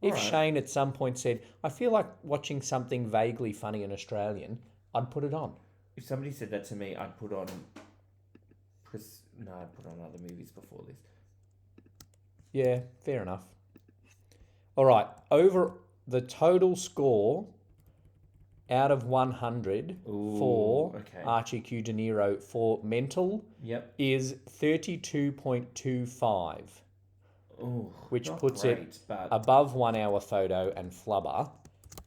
[SPEAKER 1] If
[SPEAKER 2] right.
[SPEAKER 1] Shane at some point said, I feel like watching something vaguely funny and Australian, I'd put it on.
[SPEAKER 2] If somebody said that to me, I'd put on... I'd put on other movies before this.
[SPEAKER 1] Yeah, fair enough. All right, over the total score out of 100 for Archie Q. De Niro for Mental is 32.25.
[SPEAKER 2] Ooh,
[SPEAKER 1] which puts it above 1 Hour Photo and Flubber,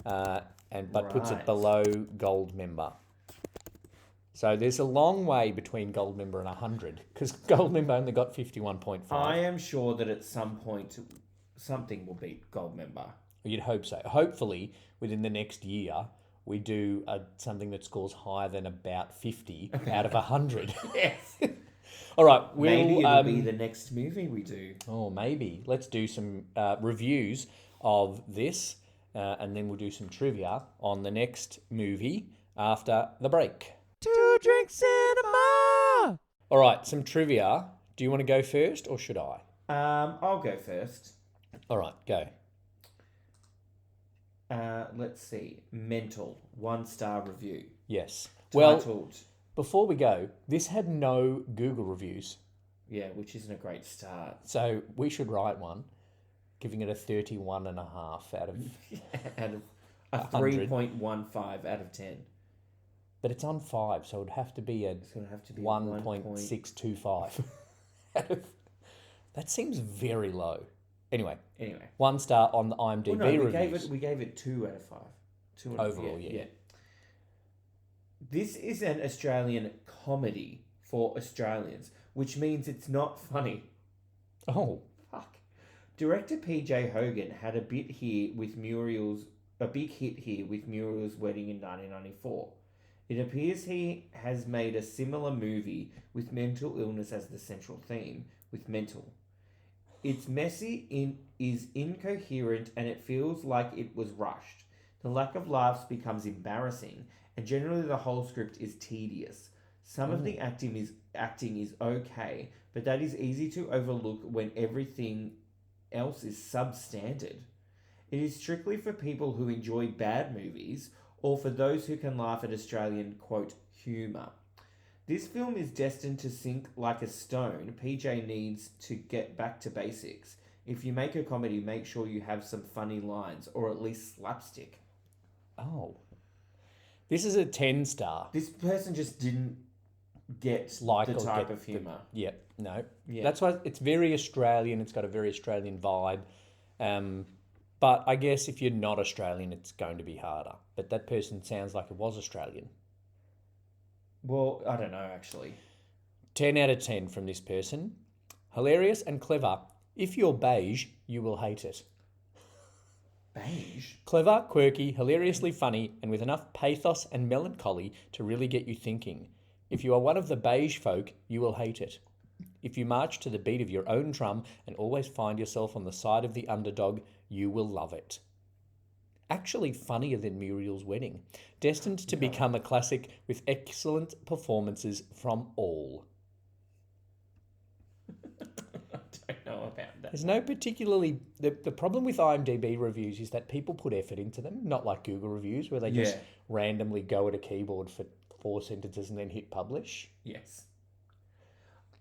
[SPEAKER 1] but puts it below Gold Member. So there's a long way between Gold Member and 100 because Gold Member only got 51.5.
[SPEAKER 2] I am sure that at some point something will beat Gold Member.
[SPEAKER 1] You'd hope so. Hopefully within the next year we do something that scores higher than about 50 out of 100.
[SPEAKER 2] Yes.
[SPEAKER 1] All right.
[SPEAKER 2] Maybe it'll be the next movie we do.
[SPEAKER 1] Oh, maybe. Let's do some reviews of this and then we'll do some trivia on the next movie after the break.
[SPEAKER 3] 2 Drink Cinema!
[SPEAKER 1] All right, some trivia. Do you want to go first or should I?
[SPEAKER 2] I'll go first.
[SPEAKER 1] All right, go.
[SPEAKER 2] Let's see. Mental, 1-star review.
[SPEAKER 1] Yes.
[SPEAKER 2] Titled...
[SPEAKER 1] Well, before we go, this had no Google reviews.
[SPEAKER 2] Yeah, which isn't a great start.
[SPEAKER 1] So we should write one, giving it a 31.5 out of...
[SPEAKER 2] out of a 3.15 out of 10.
[SPEAKER 1] But it's on 5, so it would have to be a 1.625. That seems very low. Anyway, 1 star on the IMDb reviews.
[SPEAKER 2] We gave it 2 out of 5. 2
[SPEAKER 1] Overall, yeah.
[SPEAKER 2] This is an Australian comedy for Australians, which means it's not funny.
[SPEAKER 1] Oh.
[SPEAKER 2] Fuck. Director PJ Hogan had a big hit here with Muriel's wedding in 1994. It appears he has made a similar movie with mental illness as the central theme, with Mental. It's messy, is incoherent, and it feels like it was rushed. The lack of laughs becomes embarrassing, and generally the whole script is tedious. Some of the acting is okay, but that is easy to overlook when everything else is substandard. It is strictly for people who enjoy bad movies, or for those who can laugh at Australian, quote, humour. This film is destined to sink like a stone. PJ needs to get back to basics. If you make a comedy, make sure you have some funny lines, or at least slapstick.
[SPEAKER 1] Oh. This is a 10 star.
[SPEAKER 2] This person just didn't get the type of humour.
[SPEAKER 1] Yeah, no. Yeah. That's why it's very Australian. It's got a very Australian vibe. But I guess if you're not Australian, it's going to be harder. But that person sounds like it was Australian.
[SPEAKER 2] Well, I don't know, actually.
[SPEAKER 1] 10 out of 10 from this person. Hilarious and clever. If you're beige, you will hate it.
[SPEAKER 2] Beige?
[SPEAKER 1] Clever, quirky, hilariously funny, and with enough pathos and melancholy to really get you thinking. If you are one of the beige folk, you will hate it. If you march to the beat of your own drum and always find yourself on the side of the underdog, you will love it. Actually funnier than Muriel's Wedding. Destined to become a classic with excellent performances from all.
[SPEAKER 2] I don't know about that.
[SPEAKER 1] There's no particularly... The problem with IMDb reviews is that people put effort into them, not like Google reviews where they just randomly go at a keyboard for 4 sentences and then hit publish.
[SPEAKER 2] Yes.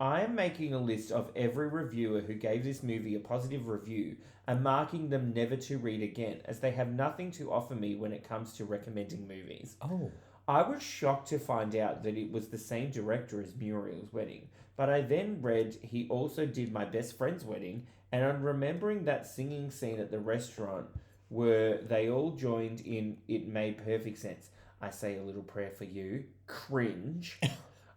[SPEAKER 2] I am making a list of every reviewer who gave this movie a positive review and marking them never to read again, as they have nothing to offer me when it comes to recommending movies.
[SPEAKER 1] Oh.
[SPEAKER 2] I was shocked to find out that it was the same director as Muriel's Wedding, but I then read he also did My Best Friend's Wedding, and I'm remembering that singing scene at the restaurant where they all joined in. It made perfect sense. I say a little prayer for you. Cringe.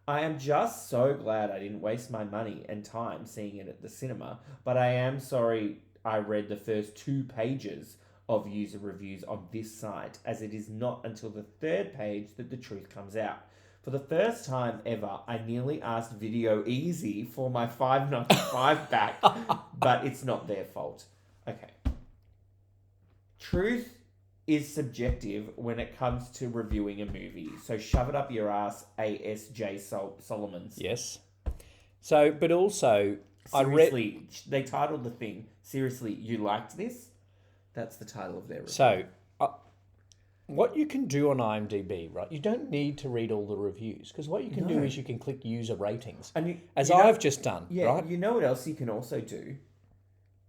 [SPEAKER 2] I am just so glad I didn't waste my money and time seeing it at the cinema, but I am sorry I read the first 2 pages of user reviews on this site, as it is not until the 3rd page that the truth comes out. For the first time ever, I nearly asked Video Easy for my $5.95 back, but it's not their fault. Okay. Truth is subjective when it comes to reviewing a movie, so shove it up your ass, ASJ Solomons.
[SPEAKER 1] Yes. So, but also...
[SPEAKER 2] Seriously, they titled the thing, Seriously, You Liked This? That's the title of their review.
[SPEAKER 1] So, what you can do on IMDb, right? You don't need to read all the reviews, because what you can do is you can click user ratings,
[SPEAKER 2] and
[SPEAKER 1] I've just done,
[SPEAKER 2] yeah,
[SPEAKER 1] right?
[SPEAKER 2] You know what else you can also do?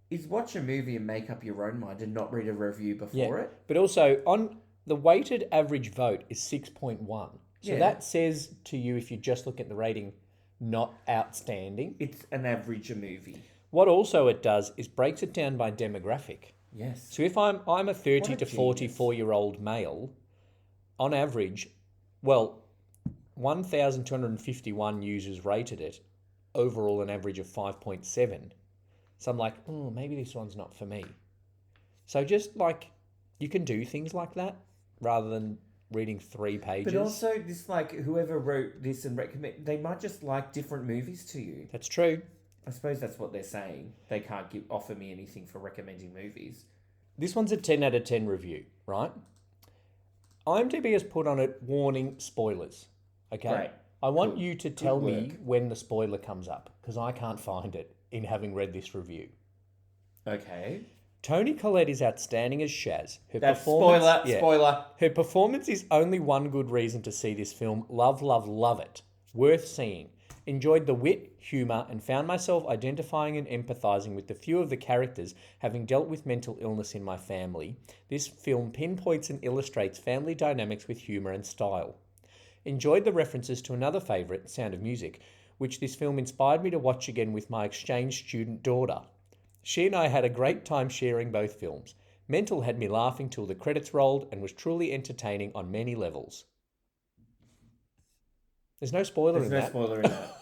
[SPEAKER 2] Is watch a movie and make up your own mind and not read a review before it.
[SPEAKER 1] But also, on the weighted average vote is 6.1. So that says to you, if you just look at the rating, not outstanding.
[SPEAKER 2] It's an average movie.
[SPEAKER 1] What also it does is breaks it down by demographic.
[SPEAKER 2] Yes.
[SPEAKER 1] So if I'm a 30 to 44-year-old male, on average, 1,251 users rated it, overall an average of 5.7. So I'm like, maybe this one's not for me. So just like, you can do things like that rather than reading 3 pages.
[SPEAKER 2] But also, this whoever wrote this and recommend, they might just like different movies to you.
[SPEAKER 1] That's true.
[SPEAKER 2] I suppose that's what they're saying. They can't offer me anything for recommending movies.
[SPEAKER 1] This one's a 10 out of 10 review, right? IMDb has put on it, warning, spoilers. Okay?
[SPEAKER 2] Great.
[SPEAKER 1] I want you to tell me when the spoiler comes up, because I can't find it in having read this review.
[SPEAKER 2] Okay.
[SPEAKER 1] Toni Collette is outstanding as Shaz.
[SPEAKER 2] Spoiler.
[SPEAKER 1] Her performance is only one good reason to see this film. Love, love, love it. Worth seeing. Enjoyed the wit, humour, and found myself identifying and empathising with the few of the characters, having dealt with mental illness in my family. This film pinpoints and illustrates family dynamics with humour and style. Enjoyed the references to another favourite, Sound of Music, which this film inspired me to watch again with my exchange student daughter. She and I had a great time sharing both films. Mental had me laughing till the credits rolled and was truly entertaining on many levels. There's no spoiler
[SPEAKER 2] There's
[SPEAKER 1] in
[SPEAKER 2] no
[SPEAKER 1] that.
[SPEAKER 2] spoiler in that.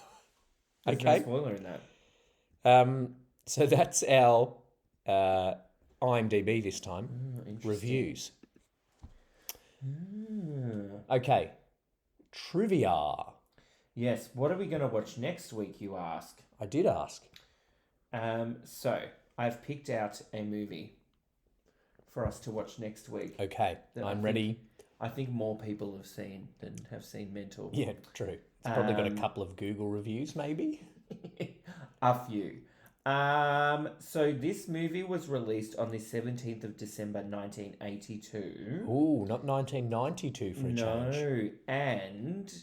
[SPEAKER 2] There's
[SPEAKER 1] Okay.
[SPEAKER 2] no spoiler in that.
[SPEAKER 1] So that's our IMDb this time.
[SPEAKER 2] Interesting.
[SPEAKER 1] Reviews. Okay. Trivia.
[SPEAKER 2] Yes. What are we going to watch next week, you ask?
[SPEAKER 1] I did ask.
[SPEAKER 2] So I've picked out a movie for us to watch next week.
[SPEAKER 1] Okay.
[SPEAKER 2] that
[SPEAKER 1] I'm ready.
[SPEAKER 2] I think more people have seen than have seen Mental.
[SPEAKER 1] Yeah, true. It's probably got a couple of Google reviews, maybe.
[SPEAKER 2] A few. So this movie was released on the 17th of December 1982.
[SPEAKER 1] Ooh, not 1992 for a change.
[SPEAKER 2] No, and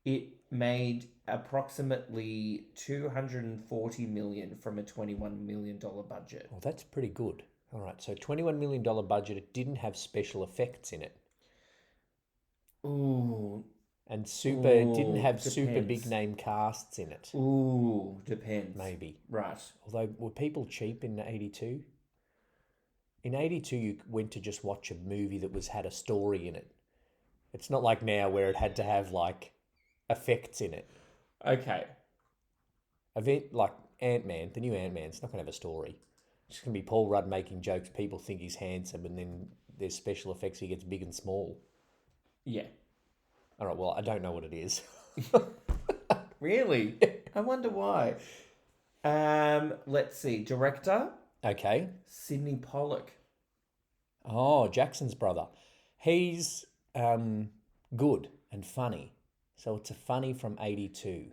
[SPEAKER 2] it made approximately $240 million from a $21 million budget.
[SPEAKER 1] Well, that's pretty good. All right, so $21 million budget. It didn't have special effects in it.
[SPEAKER 2] Ooh.
[SPEAKER 1] And it didn't have
[SPEAKER 2] Depends.
[SPEAKER 1] super big name casts in it.
[SPEAKER 2] Ooh, depends.
[SPEAKER 1] Maybe.
[SPEAKER 2] Right.
[SPEAKER 1] Although, were people cheap in 82? In 82, you went to just watch a movie that had a story in it. It's not like now where it had to have, like, effects in it.
[SPEAKER 2] Okay.
[SPEAKER 1] Event like Ant-Man, the new Ant-Man's not going to have a story. It's just going to be Paul Rudd making jokes, people think he's handsome, and then there's special effects, he gets big and small.
[SPEAKER 2] Yeah.
[SPEAKER 1] All right, well, I don't know what it is.
[SPEAKER 2] Really? I wonder why. Let's see. Director,
[SPEAKER 1] Okay.
[SPEAKER 2] Sidney Pollack.
[SPEAKER 1] Oh, Jackson's brother. He's good and funny. So it's a funny from 82.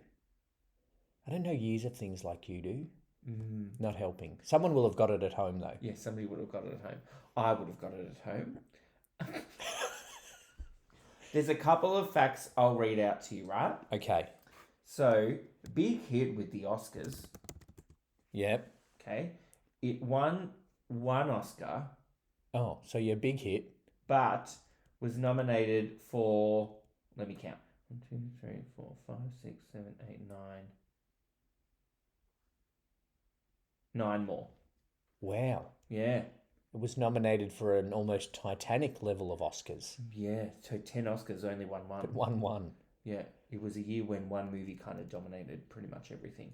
[SPEAKER 1] I don't know years of things like you do. Not helping. Someone will have got it at home, though.
[SPEAKER 2] Yeah, somebody would have got it at home. I would have got it at home. There's a couple of facts I'll read out to you, right?
[SPEAKER 1] Okay.
[SPEAKER 2] So, big hit with the Oscars.
[SPEAKER 1] Yep.
[SPEAKER 2] Okay. It won one Oscar,
[SPEAKER 1] Oh, so you're a big hit.
[SPEAKER 2] but was nominated for, let me count. 1, 2, 3, 4, 5, 6, 7, 8, 9. 9 more.
[SPEAKER 1] Wow.
[SPEAKER 2] Yeah.
[SPEAKER 1] It was nominated for an almost Titanic level of Oscars.
[SPEAKER 2] Yeah. So 10 Oscars, only won one.
[SPEAKER 1] But won.
[SPEAKER 2] Yeah. It was a year when one movie kind of dominated pretty much everything.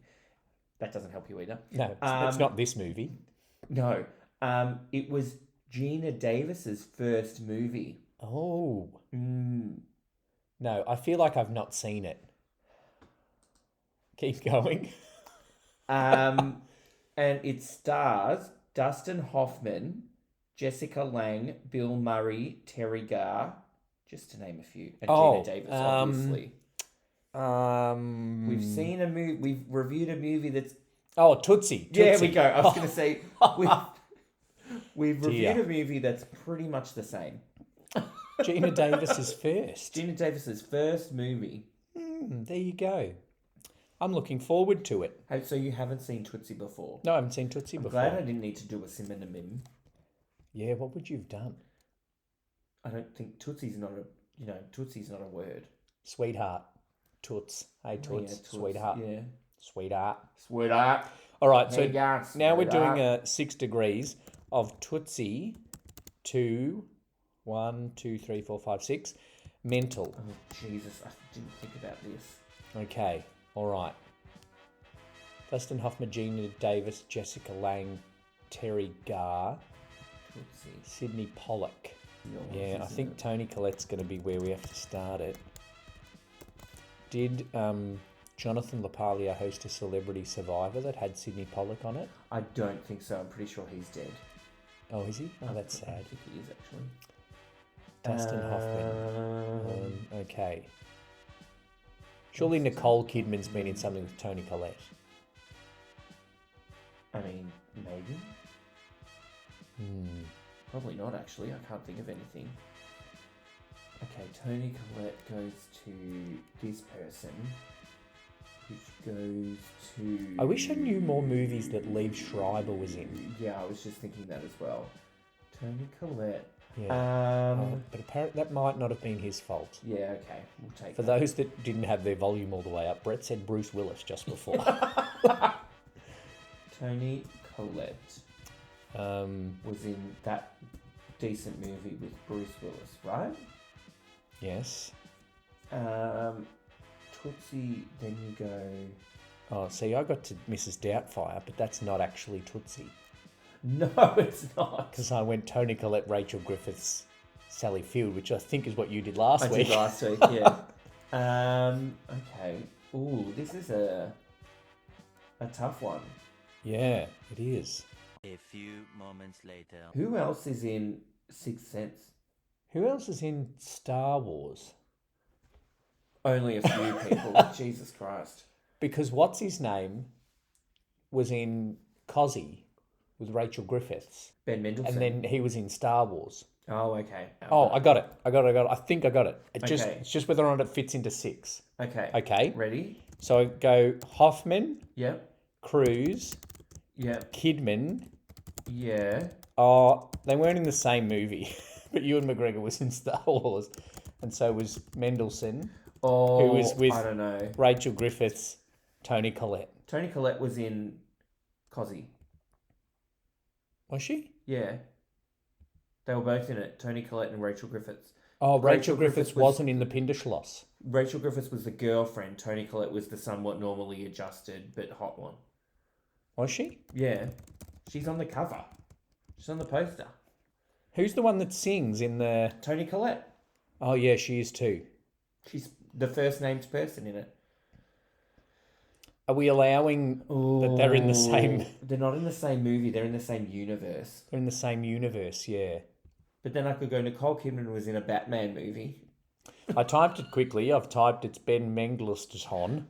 [SPEAKER 2] That doesn't help you either.
[SPEAKER 1] No, it's not this movie.
[SPEAKER 2] No. It was Gina Davis's first movie.
[SPEAKER 1] Oh. No, I feel like I've not seen it. Keep going.
[SPEAKER 2] And it stars Dustin Hoffman, Jessica Lange, Bill Murray, Terry Garr, just to name a few, and Gina Davis, obviously. We've seen a movie. We've reviewed a movie that's.
[SPEAKER 1] Oh, Tootsie.
[SPEAKER 2] Yeah, we go. I was going to say we've reviewed a movie that's pretty much the same.
[SPEAKER 1] Gina Davis is first.
[SPEAKER 2] Gina Davis's first movie.
[SPEAKER 1] There you go. I'm looking forward to it.
[SPEAKER 2] Hey, so you haven't seen Tootsie before?
[SPEAKER 1] No, I haven't seen Tootsie before.
[SPEAKER 2] Glad I didn't need to do a synonym.
[SPEAKER 1] Yeah, what would you have done?
[SPEAKER 2] I don't think Tootsie's not a word.
[SPEAKER 1] Sweetheart. Toots. Hey, Toots.
[SPEAKER 2] Oh, yeah, Toots.
[SPEAKER 1] Sweetheart.
[SPEAKER 2] Yeah.
[SPEAKER 1] Sweetheart.
[SPEAKER 2] Sweetheart.
[SPEAKER 1] All right, so
[SPEAKER 2] Hey, guys,
[SPEAKER 1] now we're doing
[SPEAKER 2] sweetheart.
[SPEAKER 1] 6 degrees of Tootsie to 1, 2, 3, 4, 5, 6. Mental.
[SPEAKER 2] Oh, Jesus, I didn't think about this.
[SPEAKER 1] Okay, all right. Dustin Hoffman, Gina Davis, Jessica Lange, Terry Garr,
[SPEAKER 2] Tootsie.
[SPEAKER 1] Sidney Pollack.
[SPEAKER 2] Yours,
[SPEAKER 1] Yeah, I
[SPEAKER 2] isn't
[SPEAKER 1] think
[SPEAKER 2] it?
[SPEAKER 1] Toni Collette's going to be where we have to start it. Did Jonathan LaPaglia host a Celebrity Survivor that had Sidney Pollack on it?
[SPEAKER 2] I don't think so. I'm pretty sure he's dead.
[SPEAKER 1] Oh, is he? Oh, that's
[SPEAKER 2] I
[SPEAKER 1] sad.
[SPEAKER 2] think he is, actually.
[SPEAKER 1] Dustin Hoffman. Okay. Surely Nicole Kidman's been in something with Toni Collette.
[SPEAKER 2] I mean, maybe. Probably not, actually. I can't think of anything. Okay, Toni Collette goes to this person, which goes to...
[SPEAKER 1] I wish I knew more movies that Liev Schreiber was in.
[SPEAKER 2] Yeah, I was just thinking that as well. Toni Collette.
[SPEAKER 1] Yeah. But apparently that might not have been his fault.
[SPEAKER 2] Yeah, okay. We'll take
[SPEAKER 1] For
[SPEAKER 2] that.
[SPEAKER 1] those that didn't have their volume all the way up, Brett said Bruce Willis just before.
[SPEAKER 2] Toni Collette
[SPEAKER 1] Um,
[SPEAKER 2] was in that decent movie with Bruce Willis, right?
[SPEAKER 1] yes.
[SPEAKER 2] Tootsie, then you go...
[SPEAKER 1] Oh, see, I got to Mrs. Doubtfire, but that's not actually Tootsie.
[SPEAKER 2] No, it's not.
[SPEAKER 1] Because I went Toni Collette, Rachel Griffiths, Sally Field, which I think is what you did last week.
[SPEAKER 2] I did last week, yeah. Okay. Ooh, this is a tough one.
[SPEAKER 1] Yeah, it is.
[SPEAKER 3] A few moments later.
[SPEAKER 2] Who else is in Sixth Sense?
[SPEAKER 1] Who else is in Star Wars?
[SPEAKER 2] Only a few people. Jesus Christ.
[SPEAKER 1] Because what's his name was in Cosy with Rachel Griffiths.
[SPEAKER 2] Ben Mendelsohn.
[SPEAKER 1] And then he was in Star Wars.
[SPEAKER 2] Oh, okay.
[SPEAKER 1] Oh, I got it. I think I got it.
[SPEAKER 2] Okay.
[SPEAKER 1] It's just whether or not it fits into 6.
[SPEAKER 2] Okay.
[SPEAKER 1] Okay.
[SPEAKER 2] Ready?
[SPEAKER 1] So I go Hoffman,
[SPEAKER 2] Yep.
[SPEAKER 1] Cruise,
[SPEAKER 2] Yep.
[SPEAKER 1] Kidman.
[SPEAKER 2] Yeah.
[SPEAKER 1] Oh, they weren't in the same movie, but Ewan McGregor was in Star Wars, and so was Mendelsohn,
[SPEAKER 2] Oh,
[SPEAKER 1] who was with
[SPEAKER 2] I don't know.
[SPEAKER 1] Rachel Griffiths, Toni Collette.
[SPEAKER 2] Toni Collette was in Cosy.
[SPEAKER 1] Was she?
[SPEAKER 2] Yeah. They were both in it. Toni Collette and Rachel Griffiths.
[SPEAKER 1] Oh, Rachel
[SPEAKER 2] Rachel
[SPEAKER 1] Griffiths
[SPEAKER 2] Griffiths
[SPEAKER 1] wasn't in the Pinderschloss.
[SPEAKER 2] Rachel Griffiths was the girlfriend. Toni Collette was the somewhat normally adjusted but hot one.
[SPEAKER 1] Was she?
[SPEAKER 2] Yeah. She's on the cover. She's on the poster.
[SPEAKER 1] Who's the one that sings in the...
[SPEAKER 2] Toni Collette.
[SPEAKER 1] Oh, yeah, she is too.
[SPEAKER 2] She's the first named person in it.
[SPEAKER 1] Are we allowing that they're in the same...
[SPEAKER 2] They're not in the same movie. They're in the same universe.
[SPEAKER 1] They're in the same universe, yeah.
[SPEAKER 2] But then I could go, Nicole Kidman was in a Batman movie.
[SPEAKER 1] I typed it quickly. I've typed it's Ben Mendelsohn.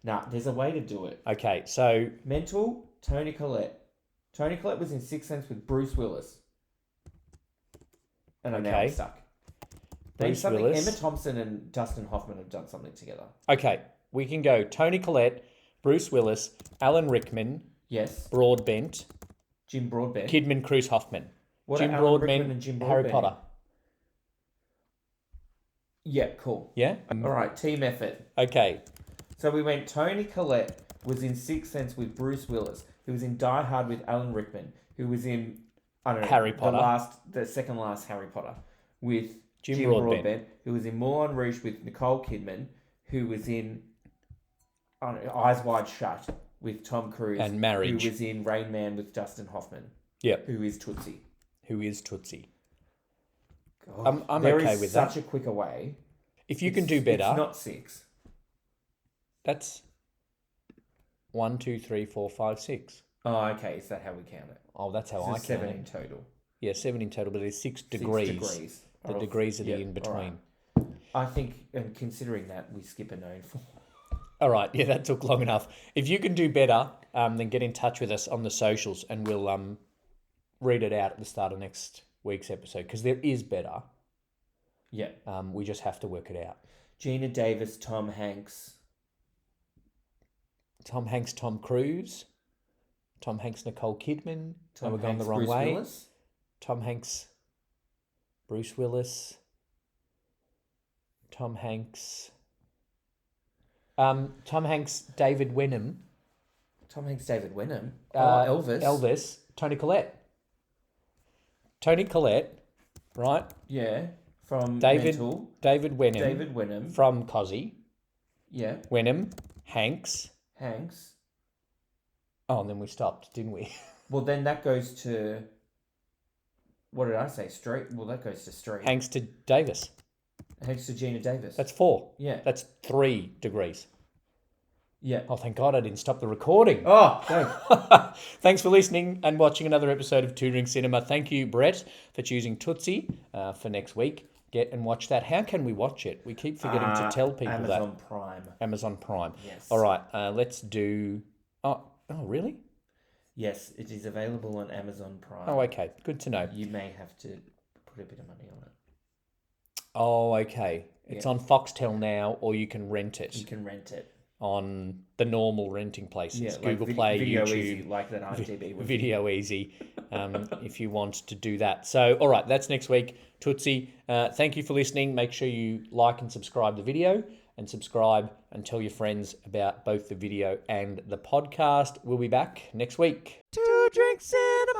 [SPEAKER 2] Nah, there's a way to do it.
[SPEAKER 1] Okay, so...
[SPEAKER 2] Mental, Toni Collette. Toni Collette was in Sixth Sense with Bruce Willis. And now I'm stuck.
[SPEAKER 1] Bruce
[SPEAKER 2] something.
[SPEAKER 1] Willis.
[SPEAKER 2] Emma Thompson and Dustin Hoffman have done something together.
[SPEAKER 1] Okay, we can go Toni Collette, Bruce Willis, Alan Rickman,
[SPEAKER 2] Yes.
[SPEAKER 1] Broadbent,
[SPEAKER 2] Jim Broadbent.
[SPEAKER 1] Kidman, Cruise Hoffman.
[SPEAKER 2] What
[SPEAKER 1] Jim
[SPEAKER 2] are Alan Rickman
[SPEAKER 1] Broadbent,
[SPEAKER 2] and Jim
[SPEAKER 1] Harry
[SPEAKER 2] Broadbent?
[SPEAKER 1] Potter.
[SPEAKER 2] Yeah, cool.
[SPEAKER 1] Yeah?
[SPEAKER 2] All right, team effort.
[SPEAKER 1] Okay.
[SPEAKER 2] So we went Toni Collette was in Sixth Sense with Bruce Willis, who was in Die Hard with Alan Rickman, who was in, I don't know,
[SPEAKER 1] Harry Potter.
[SPEAKER 2] the second last Harry Potter, with
[SPEAKER 1] Jim
[SPEAKER 2] Jim
[SPEAKER 1] Broadbent.
[SPEAKER 2] Broadbent, who was in Moulin Rouge with Nicole Kidman, who was in I don't know, Eyes Wide Shut with Tom Cruise,
[SPEAKER 1] And Marriage.
[SPEAKER 2] who was in Rain Man with Dustin Hoffman,
[SPEAKER 1] Yep.
[SPEAKER 2] who is Tootsie.
[SPEAKER 1] Who is Tootsie?
[SPEAKER 2] God,
[SPEAKER 1] I'm
[SPEAKER 2] there
[SPEAKER 1] okay
[SPEAKER 2] is
[SPEAKER 1] with
[SPEAKER 2] such
[SPEAKER 1] that.
[SPEAKER 2] a quicker way.
[SPEAKER 1] If you can do better,
[SPEAKER 2] It's not 6.
[SPEAKER 1] that's 1, 2, 3, 4, 5, 6.
[SPEAKER 2] Oh, okay. Is that how we count it?
[SPEAKER 1] Oh, that's how
[SPEAKER 2] So
[SPEAKER 1] I count
[SPEAKER 2] 7
[SPEAKER 1] it.
[SPEAKER 2] in total.
[SPEAKER 1] Yeah, 7 in total, but there's 6
[SPEAKER 2] 6
[SPEAKER 1] degrees.
[SPEAKER 2] degrees.
[SPEAKER 1] The
[SPEAKER 2] Of-
[SPEAKER 1] degrees are the
[SPEAKER 2] yeah,
[SPEAKER 1] in between.
[SPEAKER 2] alright. I think, and considering that, we skip a known for.
[SPEAKER 1] All right, yeah, that took long enough. If you can do better, then get in touch with us on the socials and we'll read it out at the start of next week's episode because there is better.
[SPEAKER 2] Yeah.
[SPEAKER 1] We just have to work it out.
[SPEAKER 2] Gina Davis, Tom Hanks.
[SPEAKER 1] Tom Hanks, Tom Cruise. Tom Hanks, Nicole Kidman.
[SPEAKER 2] Tom
[SPEAKER 1] we're going
[SPEAKER 2] Hanks,
[SPEAKER 1] the wrong
[SPEAKER 2] Bruce
[SPEAKER 1] way.
[SPEAKER 2] Willis.
[SPEAKER 1] Tom Hanks, Bruce Willis. Tom Hanks. Tom Hanks, David Wenham.
[SPEAKER 2] Tom Hanks, David Wenham.
[SPEAKER 1] Elvis.
[SPEAKER 2] Elvis.
[SPEAKER 1] Elvis. Toni Collette. Toni Collette, right?
[SPEAKER 2] Yeah. From
[SPEAKER 1] David
[SPEAKER 2] Mental.
[SPEAKER 1] David Wenham.
[SPEAKER 2] David Wenham.
[SPEAKER 1] From Cosy.
[SPEAKER 2] Yeah.
[SPEAKER 1] Wenham. Hanks.
[SPEAKER 2] Hanks.
[SPEAKER 1] Oh, and then we stopped, didn't we?
[SPEAKER 2] Well, then that goes to... What did I say? Street? Well, that goes to Street.
[SPEAKER 1] Hanks to Davis.
[SPEAKER 2] Hanks to Gina Davis.
[SPEAKER 1] That's 4.
[SPEAKER 2] Yeah.
[SPEAKER 1] That's 3 degrees.
[SPEAKER 2] Yeah.
[SPEAKER 1] Oh, thank God I didn't stop the recording.
[SPEAKER 2] Oh, no.
[SPEAKER 1] Thanks for listening and watching another episode of Two Drink Cinema. Thank you, Brett, for choosing Tootsie for next week. Get and watch that. How can we watch it? We keep forgetting to tell people
[SPEAKER 2] Amazon Prime.
[SPEAKER 1] Amazon Prime.
[SPEAKER 2] Yes.
[SPEAKER 1] All right, let's do... Oh, really?
[SPEAKER 2] Yes, it is available on Amazon Prime.
[SPEAKER 1] Oh, okay. Good to know.
[SPEAKER 2] You may have to put a bit of money on it.
[SPEAKER 1] Oh, okay. It's on Foxtel now, or you can rent it
[SPEAKER 2] You can rent it.
[SPEAKER 1] on the normal renting places.
[SPEAKER 2] Yeah, like
[SPEAKER 1] Google Play,
[SPEAKER 2] Video
[SPEAKER 1] YouTube,
[SPEAKER 2] Easy, like that IMDb would be.
[SPEAKER 1] Video Easy, if you want to do that. So, all right, that's next week. Tootsie, thank you for listening. Make sure you like and subscribe the video. and subscribe and tell your friends about both the video and the podcast. We'll be back next week.
[SPEAKER 4] 2 drinks in a